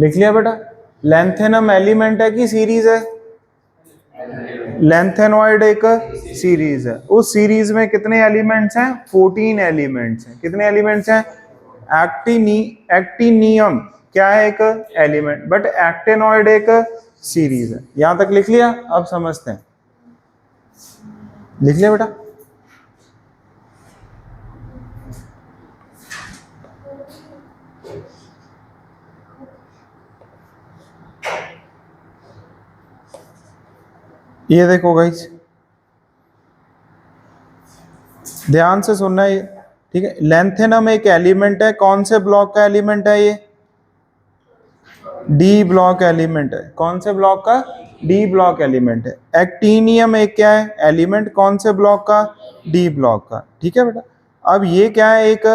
लिख लिया बेटा। लैंथेनम एलिमेंट है कि सीरीज है? लैंथेनॉइड एक सीरीज है। उस सीरीज में कितने एलिमेंट्स हैं? 14 एलिमेंट्स हैं। कितने एलिमेंट्स हैं? एक्टिनियम क्या है? एक एलिमेंट, बट एक्टेनॉइड एक सीरीज है। यहां तक लिख लिया? अब समझते हैं। लिख लिया बेटा? ये देखो गाइस, ध्यान से सुनना है, ठीक है। लैंथेनम एक एलिमेंट है। कौन से ब्लॉक का एलिमेंट है ये? डी ब्लॉक एलिमेंट है। कौन से ब्लॉक का? डी ब्लॉक एलिमेंट है। एक्टिनियम एक क्या है? एलिमेंट। कौन से ब्लॉक का? डी ब्लॉक का, ठीक है बेटा। अब ये क्या है? एक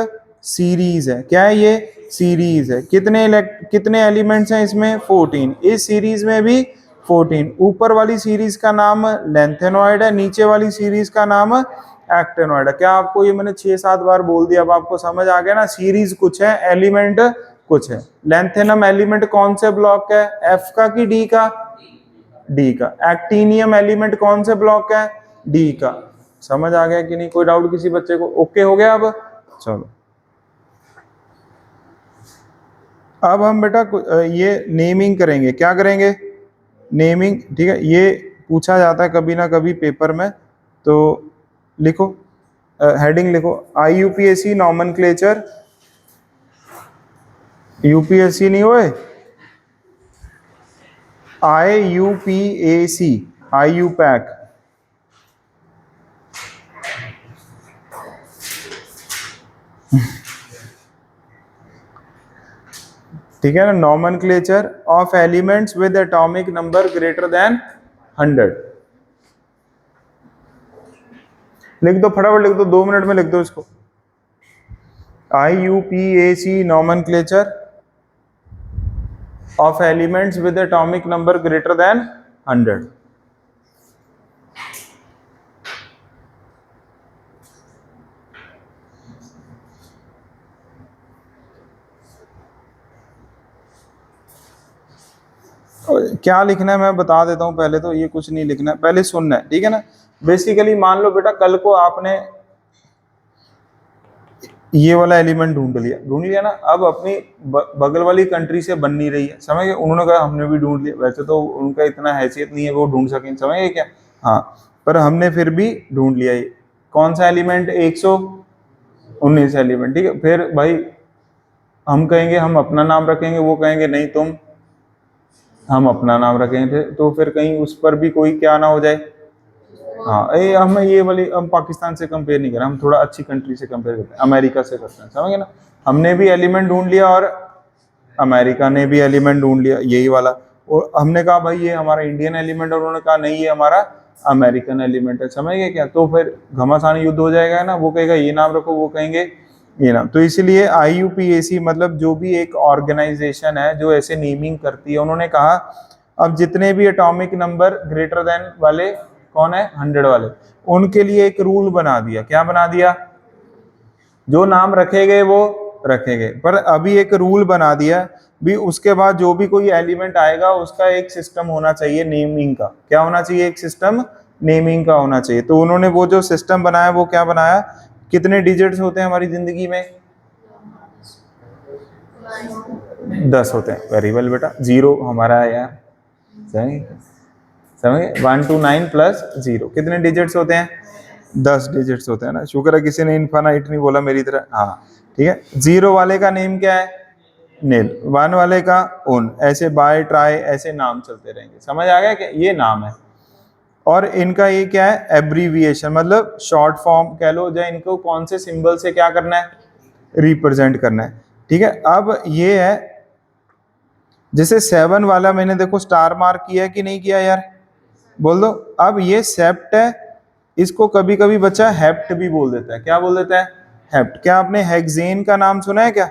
सीरीज है। क्या है ये? सीरीज है। कितने एलिमेंट्स हैं इसमें? 14। इस सीरीज में भी 14। ऊपर वाली सीरीज का नाम लैंथेनॉइड है, नीचे वाली सीरीज का नाम एक्टेनॉइड है। क्या आपको ये मैंने 6-7 बार बोल दिया, अब आपको समझ आ गया ना? सीरीज कुछ है, एलिमेंट कुछ है। लैंथेनम एलिमेंट कौन से ब्लॉक का है? एफ का कि डी का? डी का। एक्टिनियम एलिमेंट कौन से ब्लॉक का है? डी का। समझ आ गया कि नहीं? कोई डाउट किसी बच्चे को? ओके हो गया? अब चलो, अब हम बेटा ये नेमिंग करेंगे। क्या करेंगे? नेमिंग, ठीक है। ये पूछा जाता है कभी ना कभी पेपर में, तो लिखो, हेडिंग लिखो, IUPAC नॉमेनक्लेचर। यूपीएससी नहीं होए, IUPAC, IUPAC। ठीक है ना? Nomenclature of elements with atomic number greater than 100। लिख दो, फटाफट लिख दो, 2 मिनट में लिख दो इसको। IUPAC nomenclature of elements with atomic number greater than 100। क्या लिखना है मैं बता देता हूं। पहले तो ये कुछ नहीं लिखना है, पहले सुनना है, ठीक है ना। बेसिकली मान लो बेटा, कल को आपने ये वाला एलिमेंट ढूंढ लिया ना। अब अपनी बगल वाली कंट्री से बन नहीं रही है, समझ गए? उन्होंने कहा हमने भी ढूंढ लिया। वैसे तो उनका इतना हैसियत नहीं है वो ढूंढ सकें, समझ गए क्या? हाँ, पर हमने फिर भी ढूंढ लिया। ये कौन सा एलिमेंट? 119 एलिमेंट, ठीक है। फिर भाई हम कहेंगे हम अपना नाम रखेंगे, वो कहेंगे नहीं तुम, हम अपना नाम रखेंगे, तो फिर कहीं उस पर भी कोई क्या ना हो जाए। हाँ, हम ये वाली, हम पाकिस्तान से कंपेयर नहीं कर रहे, हम थोड़ा अच्छी कंट्री से कंपेयर करते हैं, अमेरिका से करते हैं, समझ गए ना। हमने भी एलिमेंट ढूंढ लिया और अमेरिका ने भी एलिमेंट ढूंढ लिया, यही वाला। और हमने कहा भाई ये हमारा इंडियन एलिमेंट है, उन्होंने कहा नहीं ये हमारा अमेरिकन एलिमेंट है, समझ गए क्या? तो फिर घमासान युद्ध हो जाएगा ना। वो कहेगा ये नाम रखो, वो कहेंगे ये नाम। तो इसलिए IUPAC मतलब जो भी एक ऑर्गेनाइजेशन है जो ऐसे नेमिंग करती है, उन्होंने कहा अब जितने भी एटॉमिक नंबर ग्रेटर देन वाले, कौन है? 100 वाले, उनके लिए एक रूल बना दिया। क्या बना दिया? जो नाम रखे गए वो रखे गए, पर अभी एक रूल बना दिया भी, उसके बाद जो भी कोई एलिमेंट आएगा उसका एक सिस्टम होना चाहिए नेमिंग का। क्या होना चाहिए? एक सिस्टम नेमिंग का होना चाहिए। तो उन्होंने वो जो सिस्टम बनाया वो क्या बनाया? कितने डिजिट्स होते हैं हमारी जिंदगी में? 10 होते हैं। वेरी वेल बेटा, 0 हमारा है यार, समझे? 1 to 9 प्लस 0 कितने डिजिट्स होते हैं? 10 डिजिट्स होते हैं ना। शुक्र है किसी ने इनफाइनाइट नहीं बोला मेरी तरह। हाँ, ठीक है। 0 वाले का नेम क्या है? नील। 1 वाले का उन, ऐसे बाय ट्राई ऐसे नाम चलते रहेंगे, समझ आ गया क्या? ये नाम है। और इनका ये क्या है? एब्रीविएशन, मतलब शॉर्ट फॉर्म कह लो, या इनको कौन से सिंबल से क्या करना है? रिप्रेजेंट करना है, ठीक है। अब ये है, जैसे 7 वाला मैंने देखो स्टार मार्क किया है कि नहीं किया यार? बोल दो। अब ये सेप्ट है, इसको कभी कभी बच्चा हेप्ट भी बोल देता है। क्या बोल देता है? हेप्ट। क्या आपने हेक्सेन का नाम सुना है क्या?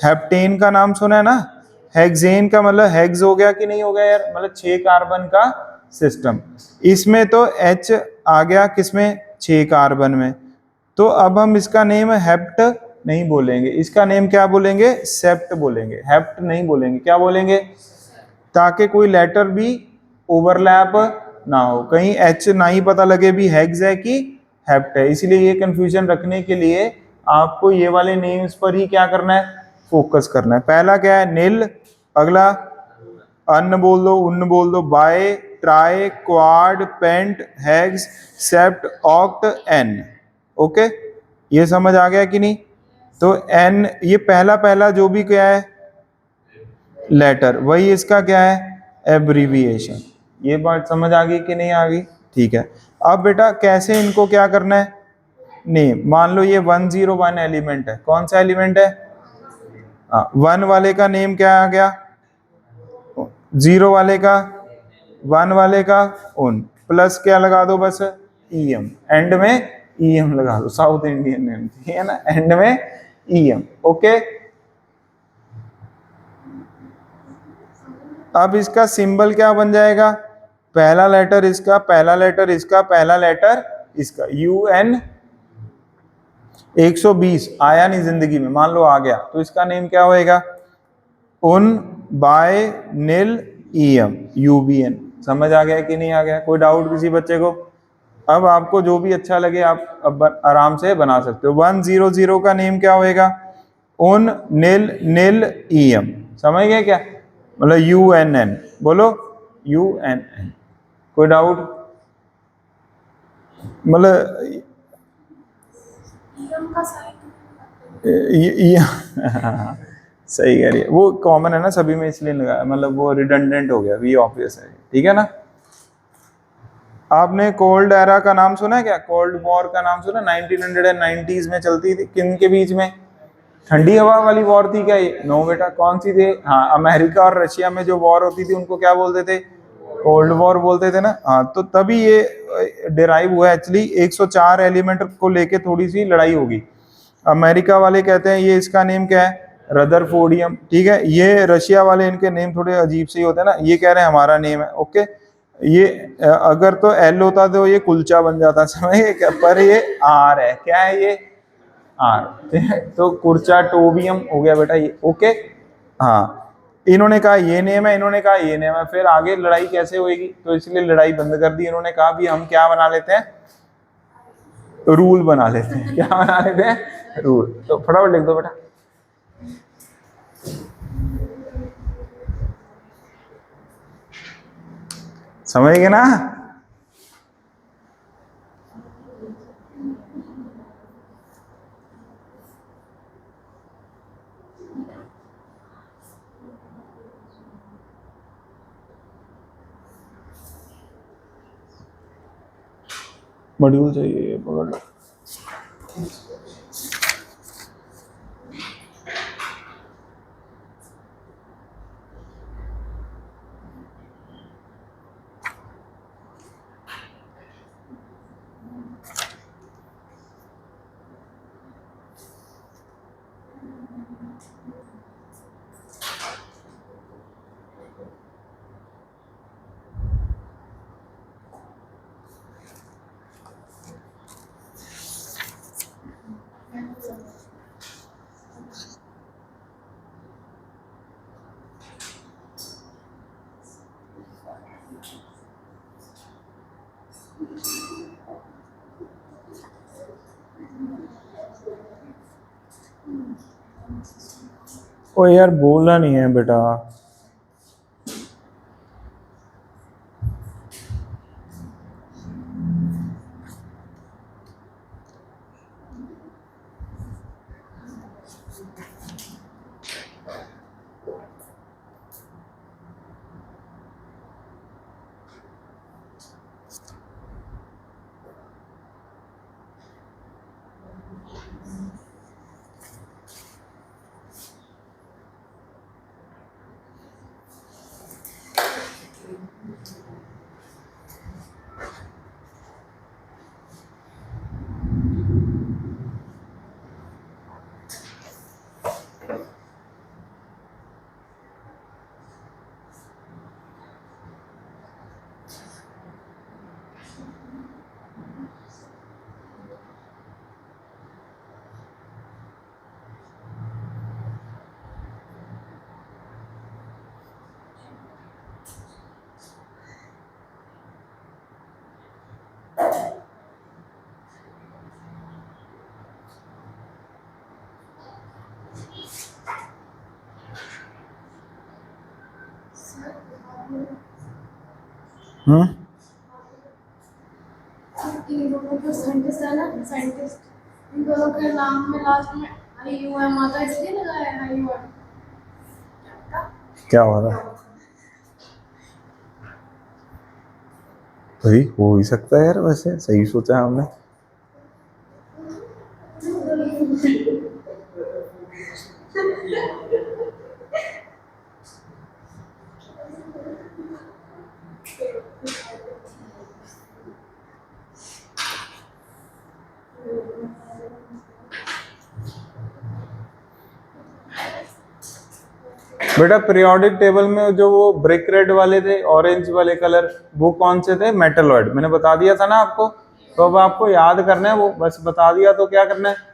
हेप्टेन का नाम सुना है ना? हेक्सेन का मतलब हेक्स हो गया कि नहीं हो गया यार? मतलब 6 कार्बन का सिस्टम। इसमें तो H आ गया किसमें? 6 कार्बन में। तो अब हम इसका नेम हेप्ट नहीं बोलेंगे, इसका नेम क्या बोलेंगे, सेप्ट बोलेंगे, हेप्ट नहीं बोलेंगे, क्या बोलेंगे, ताकि कोई लेटर भी ओवरलैप ना हो, कहीं एच ना ही पता लगे भी हेग्स है कि हेप्ट है। इसलिए ये कंफ्यूजन रखने के लिए आपको ये वाले नेम्स पर ही क्या करना है, फोकस करना है। पहला क्या है, नील, अगला अन्न बोल दो, उन्न बोल दो, bi, tri, quad, pent, hex, sept, oct, एन। ओके, ये समझ आ गया कि नहीं। तो एन ये पहला पहला जो भी क्या है लेटर, वही इसका क्या है, एब्रीविएशन। ये बात समझ आ गई कि नहीं आ गई, ठीक है। अब बेटा कैसे इनको क्या करना है, नेम। मान लो ये 101 एलिमेंट है, कौन सा एलिमेंट है, वन वाले का नेम क्या आ गया, जीरो वाले का, वन वाले का उन, प्लस क्या लगा दो, बस ईएम, एंड में ईएम लगा दो, साउथ इंडियन नेम ठीक है ना, एंड में ईएम। ओके, अब इसका सिंबल क्या बन जाएगा, पहला लेटर इसका, पहला लेटर इसका, पहला लेटर इसका, यू एन। 120 आया नहीं जिंदगी में, मान लो आ गया, तो इसका नेम क्या होएगा, उन, बाय, नील, ईएम, यूबीएन। समझ आ गया कि नहीं आ गया, कोई डाउट किसी बच्चे को। अब आपको जो भी अच्छा लगे आप अब आराम से बना सकते हो। 100 का नेम क्या होएगा, उन, नील, नील, ईएम। समझ गए क्या, मतलब यू एन एन, बोलो यू एन एन। कोई डाउट, मतलब ईएम का साइन सही कह रही है, वो कॉमन है ना सभी में इसलिए लगाया, मतलब वो रिडंडेंट हो गया, वी ऑब्वियस है, ठीक है ना। आपने कोल्ड एरा का नाम सुना है क्या, कोल्ड वॉर का नाम सुना, 1990s में चलती थी, किन के बीच में, ठंडी हवा वाली वॉर थी क्या ये, नो बेटा, कौन सी थी, हाँ अमेरिका और रशिया में जो वॉर होती थी उनको क्या बोलते थे, कोल्ड वॉर बोलते थे ना। हाँ, तो तभी ये डिराइव हुआ एक्चुअली, 104 एलिमेंट को लेके थोड़ी सी लड़ाई होगी। अमेरिका वाले कहते हैं ये इसका नेम क्या है, रदरफोर्डियम, ठीक है। ये रशिया वाले, इनके नेम थोड़े अजीब से ही होते हैं ना, ये कह रहे हैं हमारा नेम है। ओके, ये अगर तो एल होता तो ये कुलचा बन जाता, समझ गए क्या, पर ये आर है, क्या है ये, आर, तो कुर्चा टोबियम हो गया बेटा ये। ओके, हाँ, इन्होंने कहा ये नेम है, इन्होंने कहा ये नेम है, फिर आगे लड़ाई कैसे होगी, तो इसलिए लड़ाई बंद कर दी। इन्होंने कहा भी हम क्या बना लेते हैं, रूल बना लेते हैं, क्या बना लेते हैं, रूल। तो फटाफट लिख दो बेटा, समझ गए ना। मॉड्यूल चाहिए, पकड़ लो। ओ यार बोलना नहीं है बेटा, इन दोनों जो साइंटिस्ट है ना, साइंटिस्ट, इन दोनों के नाम में लास्ट में आई यू एम आता है, इसलिए लगाया है आई यू एम। क्या हो रहा है भाई? हो ही सकता है यार, वैसे सही सोचा है हमने। बेटा पीरियोडिक टेबल में जो वो ब्रिक रेड वाले थे, ऑरेंज वाले कलर, वो कौन से थे? मेटलॉइड। मैंने बता दिया था ना आपको। तो अब आपको याद करना है, वो बस बता दिया तो क्या करना है?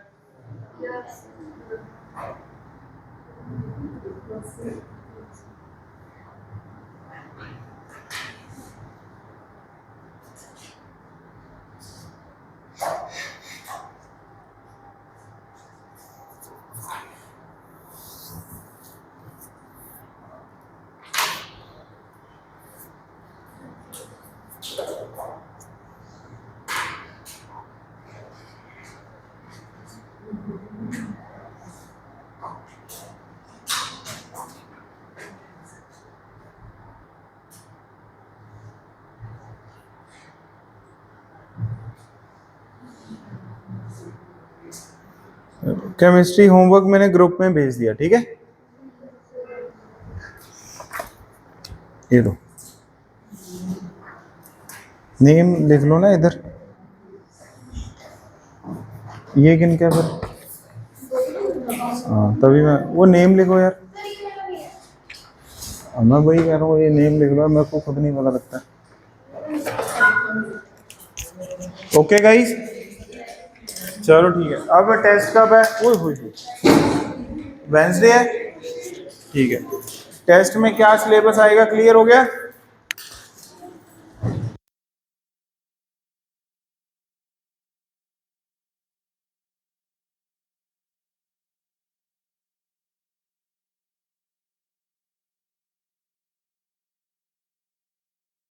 केमिस्ट्री होमवर्क मैंने ग्रुप में भेज दिया, ठीक है? ये लो, नेम लिख लो ना इधर। ये किन क्या फिर? हाँ तभी मैं, वो नेम लिखो यार। मैं वही कह रहा हूँ, ये नेम लिख लो, मेरे को खुद नहीं पता लगता। ओके गाइस, चलो ठीक है। अब टेस्ट कब है? वेडनेसडे है, ठीक है। टेस्ट में क्या सिलेबस आएगा, क्लियर हो गया?